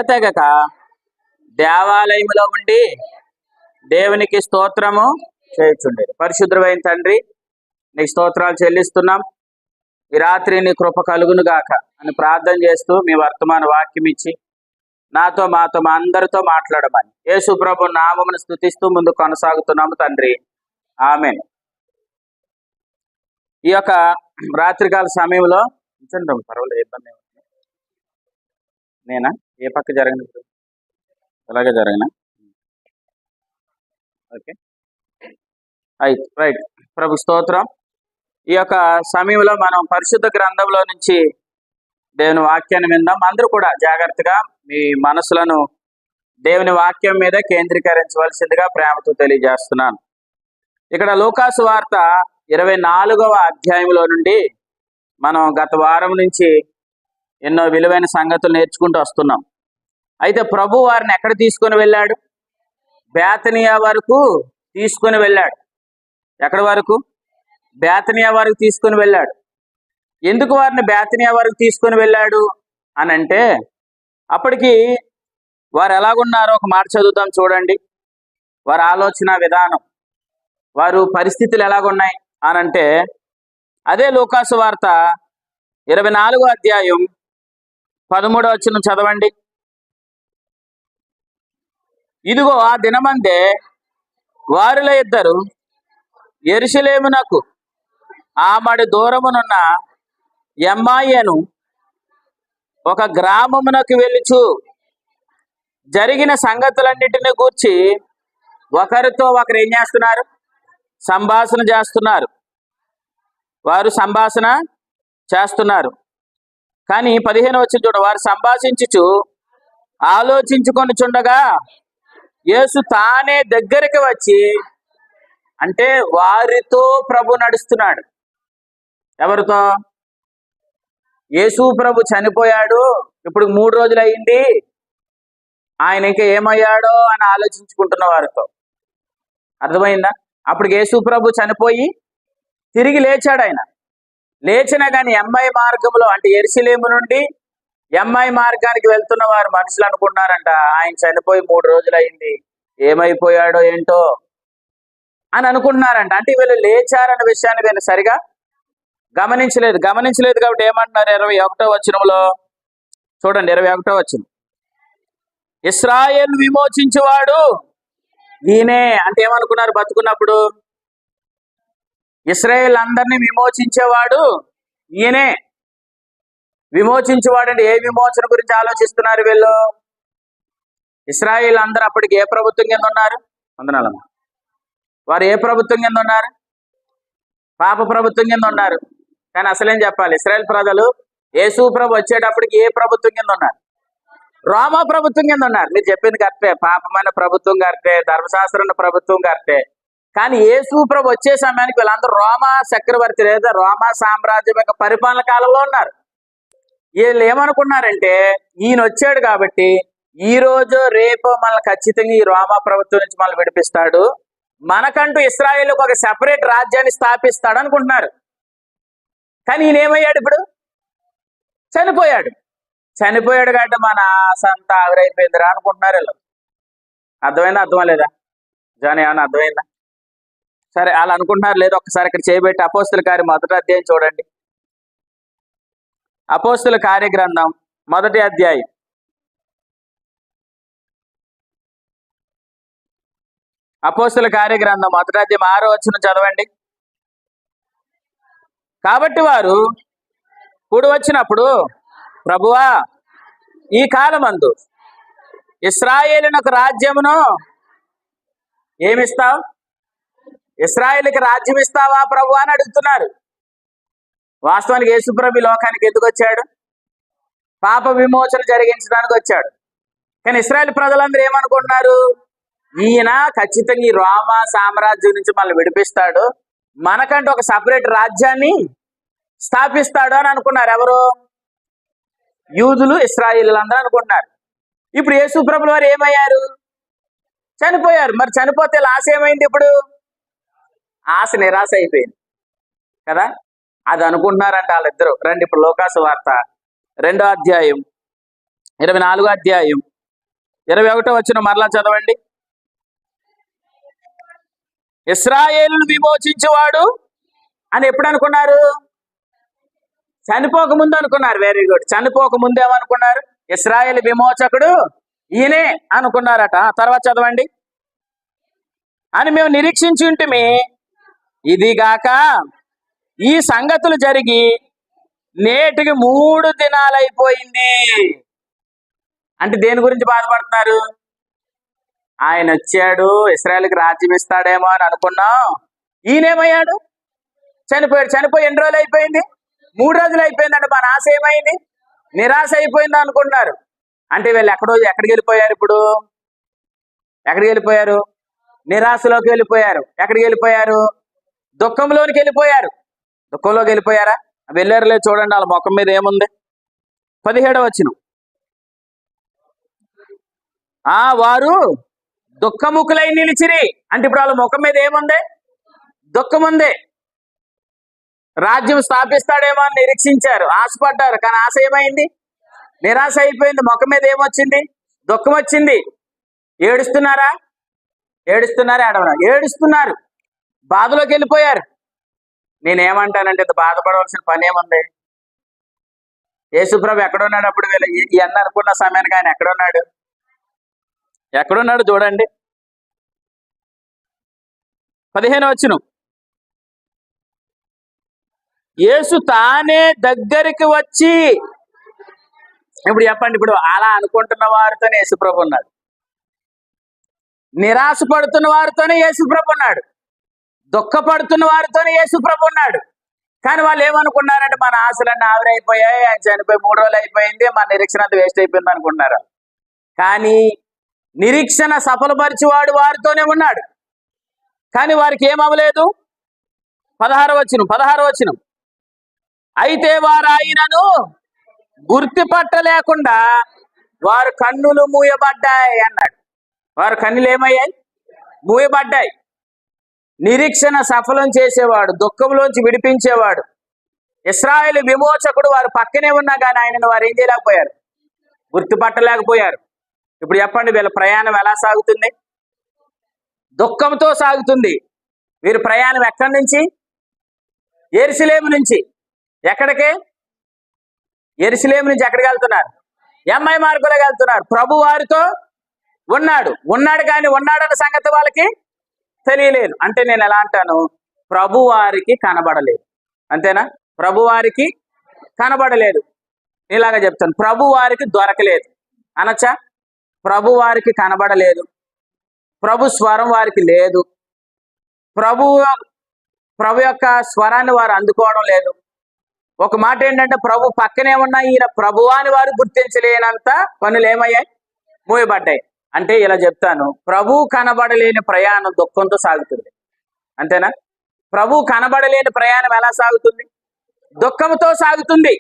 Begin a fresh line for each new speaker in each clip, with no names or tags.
తెగక దేవాలయములో ఉండి దేవునికి స్తోత్రము చేయుచుండేది. పరిశుద్ధమైన తండ్రి, నీకు స్తోత్రాలు చెల్లిస్తున్నాం. ఈ రాత్రి నీ కృప కలుగును గాక అని ప్రార్థన చేస్తూ మీ వర్తమాన వాక్యం ఇచ్చి నాతో మాతో మా అందరితో మాట్లాడమని యేసు ప్రభు నామమును స్తుతిస్తూ ముందు కొనసాగుతున్నాము తండ్రి. ఆమేన్. ఈ యొక్క రాత్రికాల సమయంలో పర్వాలేదు, ఇబ్బంది ఏమవుతుంది? నేనా ఏ పక్క జరగను, అలాగే జరగనా? Okay, right. ప్రభు స్తోత్రం. ఈ యొక్క సమయంలో మనం పరిశుద్ధ గ్రంథంలో నుంచి దేవుని వాక్యాన్ని విందాం. అందరూ కూడా జాగ్రత్తగా మీ మనసులను దేవుని వాక్యం మీద కేంద్రీకరించవలసిందిగా ప్రేమతో తెలియజేస్తున్నాను. ఇక్కడ లూకాసు వార్త 24వ అధ్యాయంలో నుండి మనం గత వారం నుంచి ఎన్నో విలువైన సంగతులు నేర్చుకుంటూ వస్తున్నాం. అయితే ప్రభు వారిని ఎక్కడ తీసుకొని వెళ్ళాడు? బేతనియా వరకు తీసుకొని వెళ్ళాడు. ఎక్కడి వరకు? బేతనియా వరకు తీసుకొని వెళ్ళాడు. ఎందుకు వారిని బేతనియా వరకు తీసుకొని వెళ్ళాడు అని అంటే, అప్పటికి వారు ఎలాగున్నారో ఒక మాట చదువుతాం చూడండి. వారి ఆలోచన విధానం, వారు పరిస్థితులు ఎలాగున్నాయి అని అంటే, అదే లూకాసు వార్త 24వ అధ్యాయం 13వ వచనం చదవండి. ఇదిగో ఆ దినమందే వారిలో ఇద్దరు యెరూషలేమునకు ఆమడి దూరమునున్న ఎమ్మాయిను ఒక గ్రామమునకు వెళ్ళుచు జరిగిన సంగతులన్నిటిని గూర్చి ఒకరితో ఒకరు ఏం చేస్తున్నారు? సంభాషణ చేస్తున్నారు. వారు సంభాషణ చేస్తున్నారు. కానీ 15వ వచనం చూడ, వారు సంభాషించుచు ఆలోచించుకొనిచుండగా యేసు తానే దగ్గరికి వచ్చి, అంటే వారితో ప్రభు నడుస్తున్నాడు. ఎవరితో? యేసు ప్రభు చనిపోయాడు, ఇప్పుడు 3 రోజులు అయింది, ఆయన ఇంకా ఏమయ్యాడో అని ఆలోచించుకుంటున్న వారితో. అర్థమైందా? అప్పుడు యేసు ప్రభు చనిపోయి తిరిగి లేచాడు. ఆయన లేచినా కానీ ఎమ్మాయి మార్గంలో, అంటే యెరూషలేము నుండి ఎమ్మాయి మార్గానికి వెళ్తున్న వారు మనుషులు అనుకున్నారంట ఆయన చనిపోయి 3 రోజులు అయింది, ఏమైపోయాడో ఏంటో అని అనుకుంటున్నారంట. అంటే వీళ్ళు లేచారన్న విషయాన్ని వీళ్ళు సరిగా గమనించలేదు కాబట్టి ఏమంటున్నారు? 21వ వచనంలో చూడండి. 21వ వచనం, ఇశ్రాయేలు విమోచించేవాడు ఈయనే. అంటే ఏమనుకున్నారు? బతుకున్నప్పుడు ఇశ్రాయేల్ అందరినీ విమోచించేవాడు ఈయనే. విమోచించేవాడు అంటే ఏ విమోచన గురించి ఆలోచిస్తున్నారు వీళ్ళు? ఇశ్రాయేల్ అందరూ అప్పటికి ఏ ప్రభుత్వం కింద ఉన్నారు? వందనాలమ్మ. వారు ఏ ప్రభుత్వం కింద ఉన్నారు? పాప ప్రభుత్వం కింద ఉన్నారు. కానీ అసలేం చెప్పాలి, ఇశ్రాయేల్ ప్రజలు యేసు ప్రభు వచ్చేటప్పటికి ఏ ప్రభుత్వం కింద ఉన్నారు? రోమా ప్రభుత్వం కింద ఉన్నారు. మీరు చెప్పింది కరెక్టే, పాపమైన ప్రభుత్వం కరెక్టే, ధర్మశాస్త్రం ప్రభుత్వం కరెక్టే. కానీ యేసు ప్రభు వచ్చే సమయానికి వీళ్ళందరూ రోమా చక్రవర్తి లేదా రోమా సామ్రాజ్యం యొక్క పరిపాలన కాలంలో ఉన్నారు. వీళ్ళు ఏమనుకున్నారంటే, ఈయన వచ్చాడు కాబట్టి ఈ రోజు రేపు మనల్ని ఖచ్చితంగా ఈ రోమా ప్రభుత్వం నుంచి మనల్ని విడిపిస్తాడు, మనకంటూ ఇశ్రాయేలుకు ఒక సెపరేట్ రాజ్యాన్ని స్థాపిస్తాడు అనుకుంటున్నారు. కానీ ఈయన ఏమయ్యాడు? ఇప్పుడు చనిపోయాడు కాబట్టి మన ఆశ అంతా ఆవిరైపోయిందిరా అనుకుంటున్నారు వీళ్ళు. అర్థమైందా? అర్థం లేదా జాని? ఏమన్నా అర్థమైందా? సరే, అలా అనుకుంటున్నారు లేదు, ఒక్కసారి ఇక్కడ చేయబెట్టి అపోస్తుల కార్యం 1వ అధ్యాయం చూడండి. అపోస్తుల కార్యగ్రంథం 1వ అధ్యాయం 6వ వచనం చదవండి. కాబట్టి వారు కూడి వచ్చినప్పుడు, ప్రభువా, ఈ కాలమందు ఇశ్రాయేలునకు రాజ్యమును ఏమిస్తావు? ఇశ్రాయేలుకి రాజ్యం ఇస్తావా ప్రభు అని అడుగుతున్నారు. వాస్తవానికి యేసు ప్రభు లోకానికి ఎందుకు వచ్చాడు? పాప విమోచన జరిగించడానికి వచ్చాడు. కానీ ఇశ్రాయేల్ ప్రజలందరూ ఏమనుకుంటున్నారు? ఈయన ఖచ్చితంగా ఈ రోమా సామ్రాజ్యం నుంచి మనల్ని విడిపిస్తాడు, మనకంటూ ఒక సపరేట్ రాజ్యాన్ని స్థాపిస్తాడు అని అనుకున్నారు. ఎవరు? యూదులు, ఇశ్రాయేలు అందరూ అనుకుంటున్నారు. ఇప్పుడు యేసు ప్రభుల వారు ఏమయ్యారు? చనిపోయారు. మరి చనిపోతే ఆశ ఏమైంది? ఇప్పుడు ఆశ నిరాశ అయిపోయింది కదా. అది అనుకుంటున్నారంట వాళ్ళిద్దరు. రండి ఇప్పుడు లూకాసు వార్త 2వ అధ్యాయం 24వ అధ్యాయం 21వ వచనం మరలా చదవండి. ఇశ్రాయేలును విమోచించువాడు అని ఎప్పుడు అనుకున్నారు? చనిపోక ముందు అనుకున్నారు. Very good. చనిపోక ముందు ఏమనుకున్నారు? ఇశ్రాయేలు విమోచకుడు ఈయనే అనుకున్నారట. తర్వాత చదవండి. అని మేము నిరీక్షించి ఉంటిమి, ఇదిగాక ఈ సంగతులు జరిగి నేటికి 3 దినాలైపోయింది. అంటే దేని గురించి బాధపడుతున్నారు? ఆయన వచ్చాడు, ఇశ్రాయేలుకి రాజ్యం ఇస్తాడేమో అని అనుకున్నాం. ఈయనేమయ్యాడు? చనిపోయాడు. చనిపోయి ఎన్ని రోజులు అయిపోయింది? 3 రోజులు అయిపోయిందంటే మన ఆశ ఏమైంది? నిరాశ అయిపోయింది అనుకుంటున్నారు. అంటే వీళ్ళు ఎక్కడికి వెళ్ళిపోయారు? ఇప్పుడు ఎక్కడికి వెళ్ళిపోయారు? నిరాశలోకి వెళ్ళిపోయారు. ఎక్కడికి వెళ్ళిపోయారు? దుఃఖంలోనికి వెళ్ళిపోయారు. దుఃఖంలోకి వెళ్ళిపోయారా? వెళ్ళారులే, చూడండి వాళ్ళ ముఖం మీద ఏముంది. 17వ వచనం. వారు దుఃఖముఖులై నిలిచిరి. అంటే ఇప్పుడు వాళ్ళ ముఖం మీద ఏముంది? దుఃఖం ఉంది. రాజ్యం స్థాపిస్తాడేమో అని నిరీక్షించారు, ఆశపడ్డారు. కానీ ఆశ ఏమైంది? నిరాశ అయిపోయింది. ముఖం మీద ఏమొచ్చింది? దుఃఖం వచ్చింది. ఏడుస్తున్నారా? ఏడుస్తున్నారు. బాధలోకి వెళ్ళిపోయారు. నేనేమంటానంటే బాధపడవలసిన పని ఏముంది? యేసుప్రభు ఎక్కడున్నాడు? అప్పుడు వీళ్ళు ఇవన్నీ అనుకున్న సమయానికి ఆయన ఎక్కడున్నాడు చూడండి. 15వ వచనం. యేసు తానే దగ్గరికి వచ్చి, ఇప్పుడు చెప్పండి, ఇప్పుడు అలా అనుకుంటున్న వారితోనే యేసుప్రభు ఉన్నాడు, నిరాశ పడుతున్న వారితోనే యేసుప్రభు ఉన్నాడు, దుఃఖపడుతున్న వారితోనే యేసుప్రభు ఉన్నాడు. కానీ వాళ్ళు ఏమనుకున్నారంటే మన ఆశలన్నీ ఆవిరైపోయాయి, ఆయన చనిపోయి 3 రోజులు అయిపోయింది, మన నిరీక్షణ అంతా వేస్ట్ అయిపోయింది అనుకుంటున్నారు. కానీ నిరీక్షణ సఫలపరిచేవాడు వారితోనే ఉన్నాడు. కానీ వారికి ఏమవలేదు. 16వ వచనం. అయితే వారు ఆయనను గుర్తుపట్టలేకుండా వారు కన్నులు మూయబడ్డాయి అన్నాడు. వారు కన్నులు ఏమయ్యాయి? మూయబడ్డాయి. నిరీక్షణ సఫలం చేసేవాడు, దుఃఖంలోంచి విడిపించేవాడు, ఇశ్రాయేలు విమోచకుడు వారు పక్కనే ఉన్నా కానీ ఆయనను వారు ఏం చేయలేకపోయారు? గుర్తుపట్టలేకపోయారు. ఇప్పుడు చెప్పండి, వీళ్ళ ప్రయాణం ఎలా సాగుతుంది? దుఃఖంతో సాగుతుంది. వీరి ప్రయాణం ఎక్కడి నుంచి? యెరూషలేము నుంచి. ఎక్కడికి? యెరూషలేము నుంచి ఎక్కడికి వెళ్తున్నారు? ఎమ్మై మార్గంలోకి వెళ్తున్నారు. ప్రభు వారితో ఉన్నాడు కానీ ఉన్నాడన్న సంగతి వాళ్ళకి తెలియలేదు. అంటే నేను ఎలా అంటాను? ప్రభు వారికి కనబడలేదు. అంతేనా? ప్రభు వారికి కనబడలేదు. ఇలాగా చెప్తాను, ప్రభు వారికి దొరకలేదు అనొచ్చా? ప్రభు వారికి కనబడలేదు, ప్రభు స్వరం వారికి లేదు, ప్రభు యొక్క స్వరాన్ని వారు అందుకోవడం లేదు. ఒక మాట ఏంటంటే ప్రభు పక్కనే ఉన్న ఈయన ప్రభువాని వారు గుర్తించలేనంత పనులు ఏమయ్యాయి? మూయబడ్డాయి. అంటే ఇలా చెప్తాను, ప్రభు కనబడలేని ప్రయాణం దుఃఖంతో సాగుతుంది. అంతేనా? ప్రభు కనబడలేని ప్రయాణం ఎలా సాగుతుంది? దుఃఖంతో సాగుతుంది.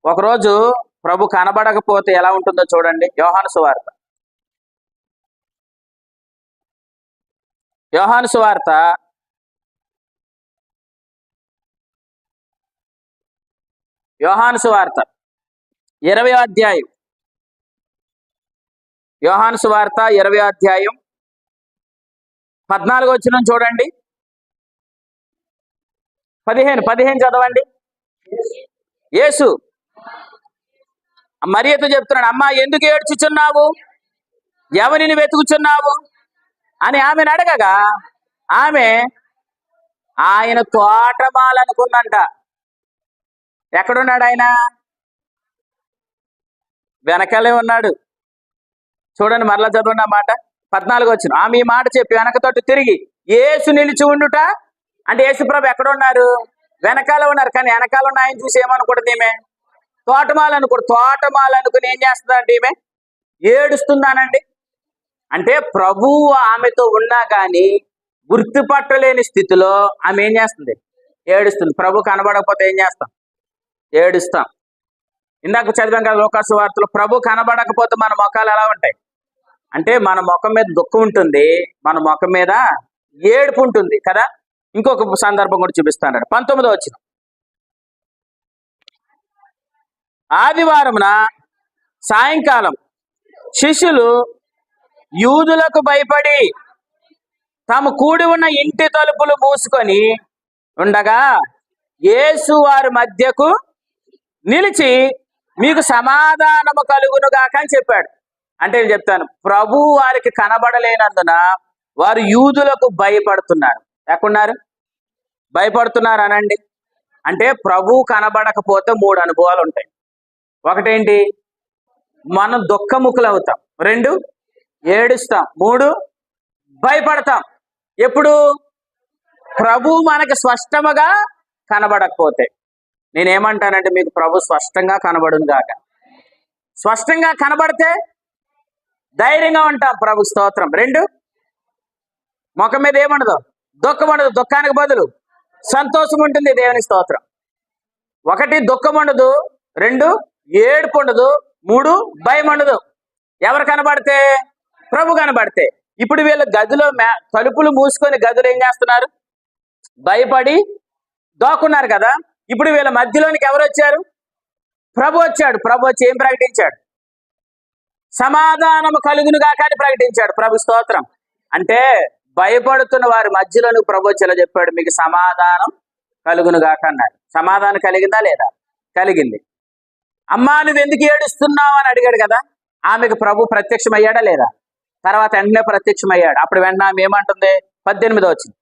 ఒకరోజు ప్రభు కనబడకపోతే ఎలా ఉంటుందో చూడండి. యోహాను సువార్త 20వ అధ్యాయం. యోహాను సువార్త 20వ అధ్యాయం 14వ వచనం చూడండి. 15 చదవండి. యేసు మరియతో చెప్తున్నాడు, అమ్మా ఎందుకు ఏడ్చుచున్నావు? ఎవరిని వెతుకుచున్నావు అని ఆమెను అడగగా ఆమె ఆయన తోటమాలనుకుందంట. ఎక్కడున్నాడు ఆయన? వెనకాలే ఉన్నాడు. చూడండి, మరలా చదవండి ఆ మాట. 14వ వచనం. ఆమె ఈ మాట చెప్పి వెనక తట్టు తిరిగి యేసు నిలిచి ఉండుట. అంటే యేసుప్రభు ఎక్కడున్నారు? వెనకాల ఉన్నారు. కానీ వెనకాల ఉన్న ఆయన చూసి ఏమనుకుంటుంది? ఈమె తోటమాలనుకుని ఏం చేస్తుందంటే ఈమె ఏడుస్తుందానండి. అంటే ప్రభువు ఆమెతో ఉన్నా కానీ గుర్తుపట్టలేని స్థితిలో ఆమె ఏం చేస్తుంది? ఏడుస్తుంది. ప్రభు కనబడకపోతే ఏం చేస్తాం? ఏడుస్తాం. ఇందాక చదివాం కదా లోకాసు వార్తలో, ప్రభు కనబడకపోతే మన ముఖాలు ఎలా ఉంటాయి అంటే మన ముఖం మీద దుఃఖం ఉంటుంది, మన ముఖం మీద ఏడుపు ఉంటుంది కదా. ఇంకొక సందర్భం కూడా చూపిస్తాను. 19వ వచనం. ఆదివారమున సాయంకాలం శిష్యులు యూదులకు భయపడి తాము కూడి ఉన్న ఇంటి తలుపులు మూసుకొని ఉండగా యేసు వారి మధ్యకు నిలిచి మీకు సమాధానము కలుగును గాక అని చెప్పాడు. అంటే నేను చెప్తాను, ప్రభు వారికి కనబడలేనందున వారు యూదులకు భయపడుతున్నారు. ఎక్కడున్నారు? భయపడుతున్నారు అనండి. అంటే ప్రభు కనబడకపోతే 3 అనుభవాలు ఉంటాయి. ఒకటేంటి? మనం దుఃఖముఖులు అవుతాం. 2 ఏడుస్తాం. 3 భయపడతాం. ఎప్పుడు? ప్రభు మనకి స్పష్టముగా కనబడకపోతే. నేనేమంటానంటే మీకు ప్రభు స్పష్టంగా కనబడును గాక. స్పష్టంగా కనబడితే ధైర్యంగా ఉంటాం. ప్రభు స్తోత్రం. 2 ముఖం మీద ఏముండదు? దుఃఖం ఉండదు. దుఃఖానికి బదులు సంతోషం ఉంటుంది. దేవుని స్తోత్రం. 1 దుఃఖం ఉండదు, 2 ఏడుపు ఉండదు, 3 భయం ఉండదు. ఎవరు కనబడితే? ప్రభు కనబడితే. ఇప్పుడు వీళ్ళు గదిలో తలుపులు మూసుకొని గదులు ఏం చేస్తున్నారు? భయపడి దోకున్నారు కదా. ఇప్పుడు వీళ్ళ మధ్యలోనికి ఎవరు వచ్చారు? ప్రభు వచ్చాడు. ప్రభు వచ్చి ఏం ప్రకటించాడు? సమాధానము కలుగును గాక అని ప్రకటించాడు. ప్రభు స్తోత్రం. అంటే భయపడుతున్న వారి మధ్యలోనికి ప్రభు వచ్చి ఇలా చెప్పాడు, మీకు సమాధానం కలుగును గాక అన్నాడు. సమాధానం కలిగిందా లేదా? కలిగింది. అమ్మా నువ్వు ఎందుకు ఏడుస్తున్నావు అని అడిగాడు కదా. ఆమెకు ప్రభు ప్రత్యక్షమయ్యాడా లేదా? తర్వాత వెంటనే ప్రత్యక్షమయ్యాడు. అప్పుడు వెంటనే ఆమె ఏమంటుంది? 18 వచ్చింది.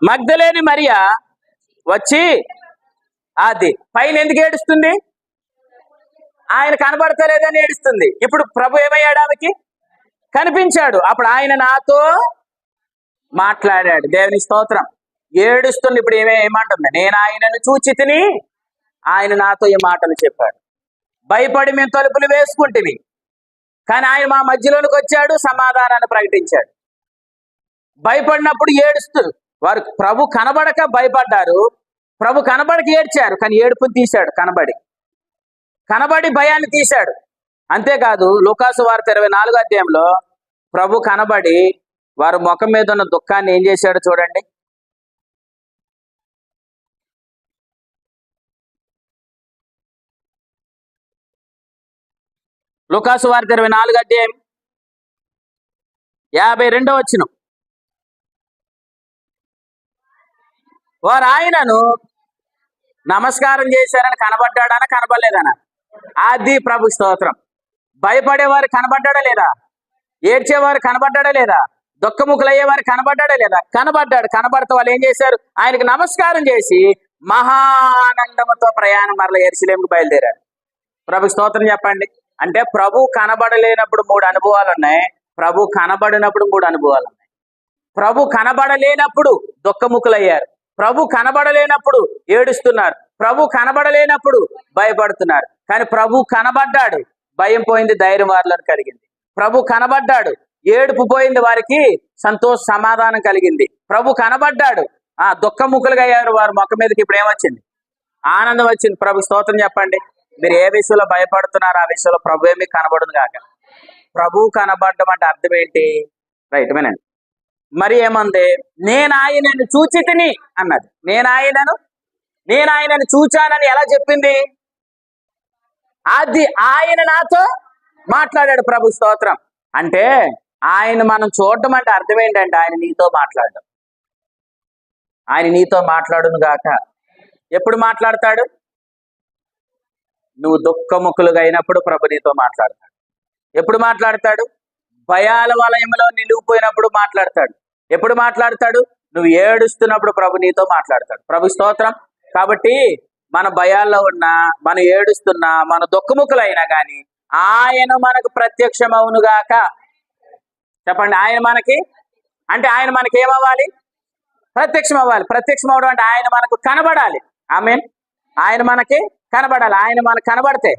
మగ్దలేని మరియా వచ్చి అది పైన ఎందుకు ఏడుస్తుంది? ఆయన కనబడతలేదని ఏడుస్తుంది. ఇప్పుడు ప్రభు ఏమయ్యాడు? ఆమెకి కనిపించాడు. అప్పుడు ఆయన నాతో మాట్లాడాడు. దేవుని స్తోత్రం. ఏడుస్తుంది. ఇప్పుడు ఏమంటుంది? నేను ఆయనను చూచి తిని ఆయన నాతో ఈ మాటలు చెప్పాడు. భయపడి మేము తలుపులు వేసుకుంటువి, కానీ ఆయన మా మధ్యలోనికి వచ్చాడు, సమాధానాన్ని ప్రకటించాడు. భయపడినప్పుడు ఏడుస్తూ వారు ప్రభు కనబడక భయపడ్డారు. ప్రభు కనబడక ఏడ్చారు, కానీ ఏడుపుని తీశాడు. కనబడి భయాన్ని తీశాడు. అంతేకాదు లూకాసు వార్త 24వ అధ్యాయంలో ప్రభు కనబడి వారు ముఖం మీద ఉన్న దుఃఖాన్ని ఏం చేశాడు చూడండి. లూకాసు వార్త 24వ అధ్యాయం 52వ వచనం. వారు ఆయనను నమస్కారం చేశారని కనబడ్డాడనా కనబడలేదనా? అది ప్రభు స్తోత్రం. భయపడేవారు కనబడ్డాడా లేదా? ఏడ్చేవారు కనబడ్డాడా లేదా? దుఃఖముఖులయ్యేవారు కనబడ్డాడా లేదా? కనబడ్డాడు. కనబడితే వాళ్ళు ఏం చేశారు? ఆయనకు నమస్కారం చేసి మహానందముతో ప్రయాణం మరల యెరూషలేముకు బయలుదేరారు. ప్రభు స్తోత్రం చెప్పండి. అంటే ప్రభు కనబడలేనప్పుడు 3 అనుభవాలు ఉన్నాయి, ప్రభు కనబడినప్పుడు 3 అనుభవాలు ఉన్నాయి. ప్రభు కనబడలేనప్పుడు దుఃఖముఖులయ్యారు, ప్రభు కనబడలేనప్పుడు ఏడుస్తున్నారు, ప్రభు కనబడలేనప్పుడు భయపడుతున్నారు. కానీ ప్రభు కనబడ్డాడు, భయం పోయింది, ధైర్యం వారిలో కలిగింది. ప్రభు కనబడ్డాడు, ఏడుపు పోయింది, వారికి సంతోష సమాధానం కలిగింది. ప్రభు కనబడ్డాడు, దుఃఖముఖులుగా అయ్యారు వారు. మొక్క మీదకి ఇప్పుడు ఏమొచ్చింది? ఆనందం వచ్చింది. ప్రభు స్తోత్రం చెప్పండి. మీరు ఏ విషయంలో భయపడుతున్నారు ఆ విషయంలో ప్రభు ఏమీ కనబడును కాక. ప్రభు కనబడడం అంటే అర్థం ఏంటి? రైట్ వినండి. మరి ఏమంది? నేను ఆయనను చూచి తిని అన్నది. నేను ఆయనను చూచానని ఎలా చెప్పింది? అది ఆయన నాతో మాట్లాడాడు. ప్రభు స్తోత్రం. అంటే ఆయన మనం చూడటం అంటే అర్థం ఏంటంటే ఆయన నీతో మాట్లాడడం. ఆయన నీతో మాట్లాడును గాక. ఎప్పుడు మాట్లాడతాడు? నువ్వు దుఃఖముఖులుగా అయినప్పుడు ప్రభు నీతో మాట్లాడతాడు. ఎప్పుడు మాట్లాడతాడు? భయాల వలయంలో నిలిగిపోయినప్పుడు మాట్లాడతాడు. ఎప్పుడు మాట్లాడతాడు? నువ్వు ఏడుస్తున్నప్పుడు ప్రభు నీతో మాట్లాడతాడు. ప్రభు స్తోత్రం. కాబట్టి మన భయాల్లో ఉన్నా, మనం ఏడుస్తున్నా, మన దుఃఖముఖులైనా కానీ ఆయన మనకు ప్రత్యక్షమవునుగాక. చెప్పండి. ఆయన మనకి అంటే ఆయన మనకి ఏమవ్వాలి? ప్రత్యక్షం అవ్వాలి. ప్రత్యక్షం అవడం అంటే ఆయన మనకు కనబడాలి. ఆమేన్. ఆయన మనకి కనబడాలి. ఆయన మనకు కనబడితే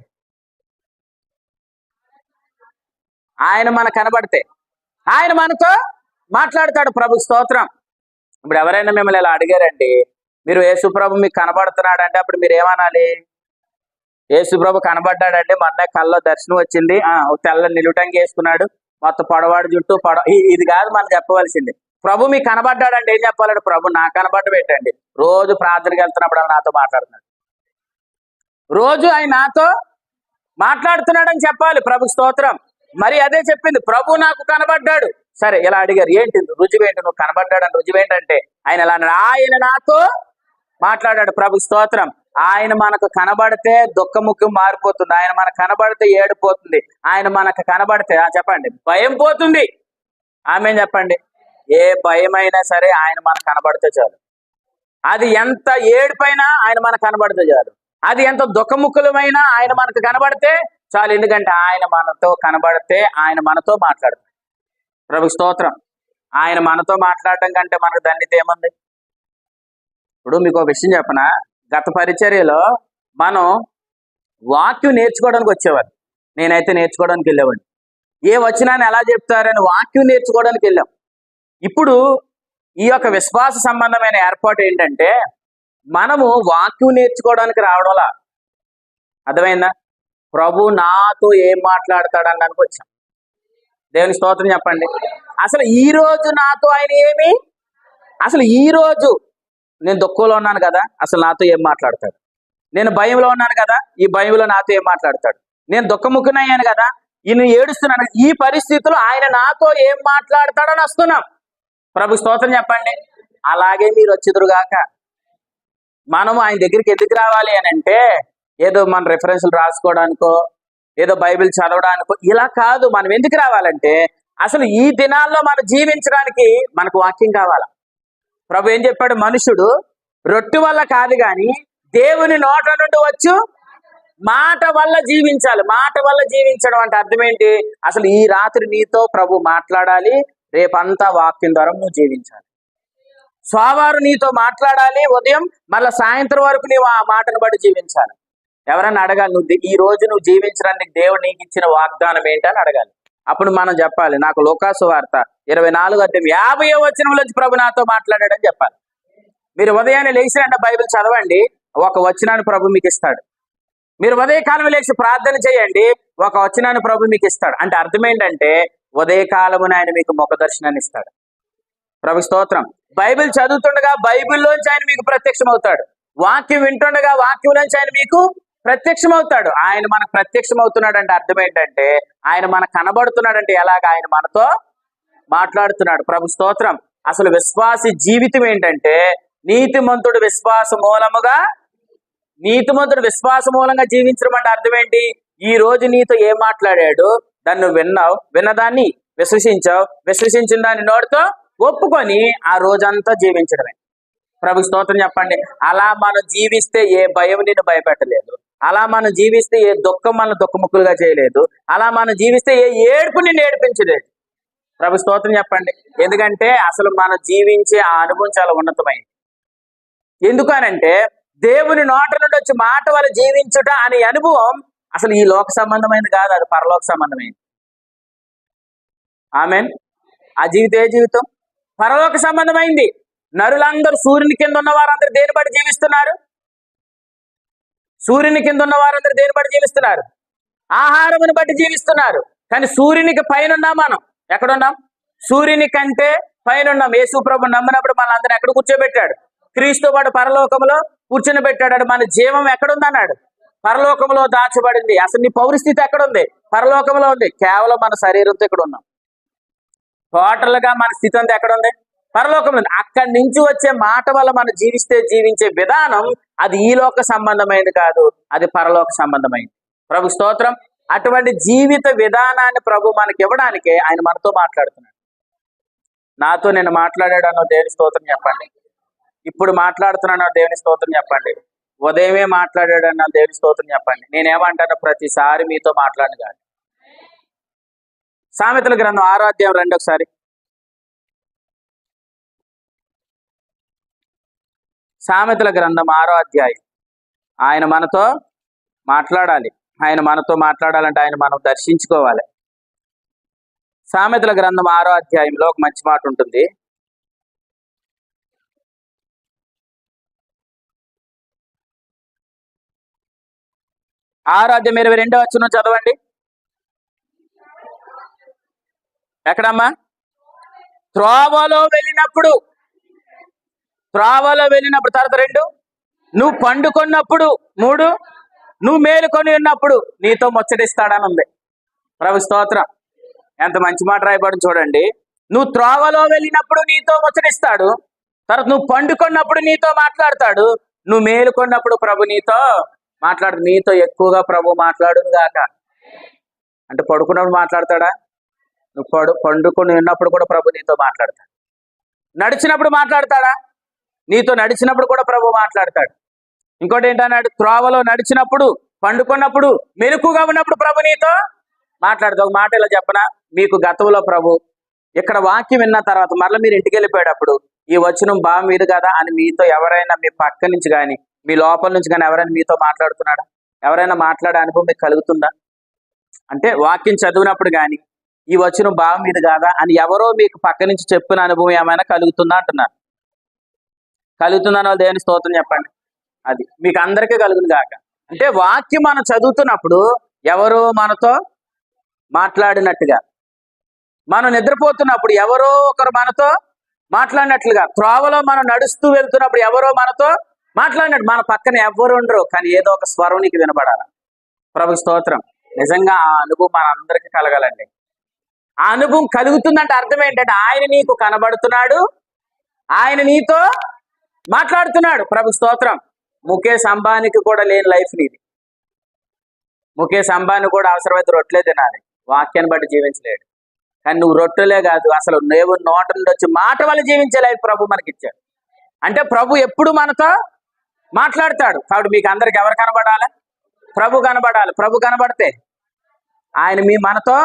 ఆయన మనతో మాట్లాడతాడు. ప్రభు స్తోత్రం. ఇప్పుడు ఎవరైనా మిమ్మల్ని ఇలా అడిగారండి, మీరు యేసు ప్రభు మీకు కనబడుతున్నాడంటే అప్పుడు మీరు ఏమనాలి? యేసు ప్రభు కనబడ్డాడంటే మొన్న కళ్ళలో దర్శనం వచ్చింది, తెల్ల నిలుటంగి వేసుకున్నాడు, మొత్తం పొడవాడు జుట్టు ఇది కాదు మనం చెప్పవలసింది. ప్రభు మీకు కనబడ్డాడంటే ఏం చెప్పాలంటే, ప్రభు నాకు కనబడ్డ పెట్టండి, రోజు ప్రార్థనకి వెళ్తున్నప్పుడు నాతో మాట్లాడుతున్నాడు. రోజు ఆయన నాతో మాట్లాడుతున్నాడని చెప్పాలి. ప్రభు స్తోత్రం. మరి అదే చెప్పింది, ప్రభు నాకు కనబడ్డాడు. సరే, ఇలా అడిగారు, ఏంటి రుజువేంటి, నువ్వు కనబడ్డాడని రుజువేంటంటే ఆయన ఎలా అన్నాడు, ఆయన నాతో మాట్లాడాడు. ప్రభు స్తోత్రం. ఆయన మనకు కనబడితే దుఃఖముఖం మారిపోతుంది, ఆయన మనకు కనబడితే ఏడిపోతుంది, ఆయన మనకు కనబడితే చెప్పండి భయం పోతుంది. ఆమె చెప్పండి. ఏ భయమైనా సరే ఆయన మనకు కనబడితే చాలు. అది ఎంత ఏడుపైనా ఆయన మనకు కనబడితే చాలు. అది ఎంత దుఃఖముఖులమైనా ఆయన మనకు కనబడితే చాలు. ఎందుకంటే ఆయన మనతో కనబడితే ఆయన మనతో మాట్లాడతాడు. ప్రభు స్తోత్రం. ఆయన మనతో మాట్లాడటం కంటే మనకు ధన్యత ఏముంది? ఇప్పుడు మీకు ఒక విషయం చెప్పనా, గత పరిచర్యలో మనం వాక్యం నేర్చుకోవడానికి వచ్చేవారు. నేనైతే నేర్చుకోవడానికి వెళ్ళేవాడిని. ఏ వచనాన్ని ఎలా చెప్తారని వాక్యం నేర్చుకోవడానికి వెళ్ళాం. ఇప్పుడు ఈ యొక్క విశ్వాస సంబంధమైన ఏర్పాటు ఏంటంటే మనము వాక్యం నేర్చుకోవడానికి రావడంలా. అర్థమైందా? ప్రభు నాతో ఏం మాట్లాడతాడనడానికి వచ్చాం. దేవుని స్తోత్రం చెప్పండి. అసలు ఈ రోజు నాతో ఆయన ఏమి, అసలు ఈ రోజు నేను దుఃఖంలో ఉన్నాను కదా, అసలు నాతో ఏం మాట్లాడతాడు? నేను భయంలో ఉన్నాను కదా, ఈ భయంలో నాతో ఏం మాట్లాడతాడు? నేను దుఃఖముఖనయ్యాను కదా, ఈయన ఏడుస్తున్నాను, ఈ పరిస్థితుల్లో ఆయన నాతో ఏం మాట్లాడతాడని వస్తున్నాం. ప్రభు స్తోత్రం చెప్పండి. అలాగే మీరు వచ్చుదురుగాక. మనం ఆయన దగ్గరికి ఎందుకు రావాలి అని అంటే ఏదో మన రెఫరెన్స్లు రాసుకోవడానికో ఏదో బైబిల్ చదవడానికో ఇలా కాదు. మనం ఎందుకు రావాలంటే అసలు ఈ దినాల్లో మనం జీవించడానికి మనకు వాక్యం కావాలా. ప్రభు ఏం చెప్పాడు, మనుషుడు రొట్టె వల్ల కాదు కానీ దేవుని నోట నుండి వచ్చు మాట వల్ల జీవించాలి. మాట వల్ల జీవించడం అంటే అర్థం ఏంటి? అసలు ఈ రాత్రి నీతో ప్రభు మాట్లాడాలి, రేపంతా వాక్యం ద్వారా నువ్వు జీవించాలి. సోమవారం నీతో మాట్లాడాలి, ఉదయం మళ్ళీ సాయంత్రం వరకు నీవు ఆ మాటను బట్టి జీవించాలి. ఎవరన్నా అడగాలి, నువ్వు ఈ రోజు నువ్వు జీవించడానికి దేవుడు నీకు ఇచ్చిన వాగ్దానం ఏంటని అడగాలి. అప్పుడు మనం చెప్పాలి, నాకు లూకాసు వార్త 24:50 వచనంలోంచి ప్రభు నాతో మాట్లాడాడని చెప్పాలి. మీరు ఉదయాన్నే లేచినంటే బైబిల్ చదవండి, ఒక వచనాన్ని ప్రభు మీకు ఇస్తాడు. మీరు ఉదయకాలం లేచి ప్రార్థన చేయండి, ఒక వచనాన్ని ప్రభు మీకు ఇస్తాడు. అంటే అర్థం ఏంటంటే ఉదయకాలమున ఆయన మీకు ముఖ దర్శనాన్ని ఇస్తాడు. ప్రభు స్తోత్రం. బైబిల్ చదువుతుండగా బైబిల్లోంచి ఆయన మీకు ప్రత్యక్షం అవుతాడు. వాక్యం వింటుండగా వాక్యంలోంచి ఆయన మీకు ప్రత్యక్షం అవుతాడు. ఆయన మనకు ప్రత్యక్షం అవుతున్నాడు అంటే అర్థం ఏంటంటే ఆయన మనకు కనబడుతున్నాడంటే ఎలాగ, ఆయన మనతో మాట్లాడుతున్నాడు. ప్రభు స్తోత్రం. అసలు విశ్వాసి జీవితం ఏంటంటే నీతిమంతుడు విశ్వాస మూలంగా జీవించడం అంటే అర్థం ఏంటి? ఈ రోజు నీతో ఏం మాట్లాడాడు, దాన్ని నువ్వు విన్నావు, విన్నదాన్ని విశ్వసించావు, విశ్వసించిన దాన్ని నోటితో ఒప్పుకొని ఆ రోజంతా జీవించడమే. ప్రభు స్తోత్రం చెప్పండి. అలా మనం జీవిస్తే ఏ భయం నిన్ను భయపెట్టలేదు, అలా మనం జీవిస్తే ఏ దుఃఖం మన దుఃఖముఖులుగా చేయలేదు, అలా మనం జీవిస్తే ఏ ఏడుపు నిన్ను ఏడిపించలేదు. ప్రభు స్తోత్రం చెప్పండి. ఎందుకంటే అసలు మనం జీవించే ఆ అనుభవం చాలా ఉన్నతమైంది. ఎందుకనంటే దేవుని నోట నుండి వచ్చి మాట వల్ల జీవించుట అనే అనుభవం అసలు ఈ లోక సంబంధమైనది కాదు, అది పరలోక సంబంధమైంది. ఆమేన్. ఆ జీవితం ఏ జీవితం? పరలోక సంబంధమైంది. నరులందరూ సూర్యుని కింద ఉన్న వారందరూ దేని బట్టి జీవిస్తున్నారు? సూర్యుని కింద ఉన్న వారందరూ దేని బట్టి జీవిస్తున్నారు? ఆహారమును బట్టి జీవిస్తున్నారు. కానీ సూర్యునికి పైన ఉన్నాం మనం. ఎక్కడున్నాం? సూర్యుని కంటే పైన ఉన్నాం. యేసు ప్రభు నమ్మినప్పుడు మన అందరూ ఎక్కడ కూర్చోబెట్టాడు? క్రీస్తు పాటు పరలోకంలో కూర్చొని పెట్టాడు. మన జీవం ఎక్కడుందన్నాడు? పరలోకంలో దాచబడింది. అసలు నీ పౌరస్థితి ఎక్కడుంది? పరలోకంలో ఉంది. కేవలం మన శరీరంతో ఇక్కడ ఉన్నాం. టోటల్ గా మన స్థితి అంతా ఎక్కడుంది? పరలోకంలో ఉంది. అక్కడి నుంచి వచ్చే మాట వల్ల మనం జీవించే విధానం అది ఈ లోక సంబంధమైనది కాదు, అది పరలోక సంబంధమైంది. ప్రభు స్తోత్రం. అటువంటి జీవిత విధానాన్ని ప్రభు మనకి ఇవ్వడానికే ఆయన మనతో మాట్లాడుతున్నాడు. నాతో నేను మాట్లాడాడు అన్న దేవుని స్తోత్రం చెప్పండి. ఇప్పుడు మాట్లాడుతున్నాను దేవుని స్తోత్రం చెప్పండి. ఉదయమే మాట్లాడాడు అన్న దేవుని స్తోత్రం చెప్పండి. నేనేమంటాను, ప్రతిసారి మీతో మాట్లాడను కాదు. సామెతల గ్రంథం 6వ అధ్యాయం రండి ఒకసారి. సామెతల గ్రంథం 6వ అధ్యాయం. ఆయన మనతో మాట్లాడాలి. ఆయన మనతో మాట్లాడాలంటే ఆయన మనం దర్శించుకోవాలి. సామెతల గ్రంథం 6వ అధ్యాయంలో ఒక మంచి మాట ఉంటుంది. ఆరో అధ్యాయం 22వ వచనం చదవండి. ఎక్కడమ్మా? త్రోవలో వెళ్ళినప్పుడు తర్వాత 2 నువ్వు పండుకొన్నప్పుడు 3 నువ్వు మేలుకొని ఉన్నప్పుడు నీతో ముచ్చటిస్తాడని ఉంది. ప్రభు స్తోత్రం. ఎంత మంచి మాట రాయబడి చూడండి. నువ్వు త్రోవలో వెళ్ళినప్పుడు నీతో ముచ్చటిస్తాడు. తర్వాత నువ్వు పండుకున్నప్పుడు నీతో మాట్లాడతాడు. నువ్వు మేలుకున్నప్పుడు ప్రభు నీతో మాట్లాడు. నీతో ఎక్కువగా ప్రభు మాట్లాడును గాక. అంటే పడుకున్నప్పుడు మాట్లాడతాడా? నువ్వు పండుకొని ఉన్నప్పుడు కూడా ప్రభు నీతో మాట్లాడతాడు. నడిచినప్పుడు మాట్లాడతాడా? నీతో నడిచినప్పుడు కూడా ప్రభు మాట్లాడతాడు. ఇంకోటి ఏంటన్నాడు? త్రోవలో నడిచినప్పుడు, పండుకున్నప్పుడు, మెలకుగా ఉన్నప్పుడు ప్రభు నీతో మాట్లాడతాడు. ఒక మాట ఇలా చెప్పనా, మీకు గతంలో ప్రభు ఇక్కడ వాక్యం విన్న తర్వాత మరలా మీరు ఇంటికి వెళ్ళిపోయేటప్పుడు ఈ వచనం బాగా మీరు కదా అని మీతో ఎవరైనా మీ పక్క నుంచి కానీ మీ లోపల నుంచి కానీ ఎవరైనా మీతో మాట్లాడుతున్నాడా? ఎవరైనా మాట్లాడే అనుభవం మీకు కలుగుతుందా? అంటే వాక్యం చదివినప్పుడు కానీ ఈ వచనం బాగా మీద కాదా అని ఎవరో మీకు పక్క నుంచి చెప్పిన అనుభవం ఏమైనా కలుగుతుందా అంటున్నారు. కలుగుతుందని వాళ్ళు దేవుని స్తోత్రం చెప్పండి. అది మీకు అందరికీ కలుగును గాక. అంటే వాక్యం మనం చదువుతున్నప్పుడు ఎవరో మనతో మాట్లాడినట్టుగా, మనం నిద్రపోతున్నప్పుడు ఎవరో ఒకరు మనతో మాట్లాడినట్లుగా, త్రోవలో మనం నడుస్తూ వెళ్తున్నప్పుడు ఎవరో మనతో మాట్లాడినట్టు. మన పక్కన ఎవరు ఉండరు, కానీ ఏదో ఒక స్వరం నీకు వినపడాలి. ప్రభు స్తోత్రం. నిజంగా ఆ అనుభవం మన అందరికీ కలగాలండి. ఆ అనుభవం కలుగుతుందంటే అర్థం ఏంటంటే ఆయన నీకు కనబడుతున్నాడు, ఆయన నీతో మాట్లాడుతున్నాడు. ప్రభు స్తోత్రం. ముఖేష్ అంబానీకి కూడా లేని లైఫ్ నీది. ముఖేష్ అంబానీ కూడా అవసరమైతే రొట్టెలే తినాలి, వాక్యాన్ని బట్టి జీవించలేడు. కానీ నువ్వు రొట్టెలే కాదు, అసలు నువ్వు నోట నుండి వచ్చి మాట వల్ల జీవించే లైఫ్ ప్రభు మనకిచ్చాడు. అంటే ప్రభు ఎప్పుడు మనతో మాట్లాడతాడు. కాబట్టి మీకు అందరికి ఎవరు కనబడాలి? ప్రభు కనబడాలి. ప్రభు కనబడితే ఆయన మనతో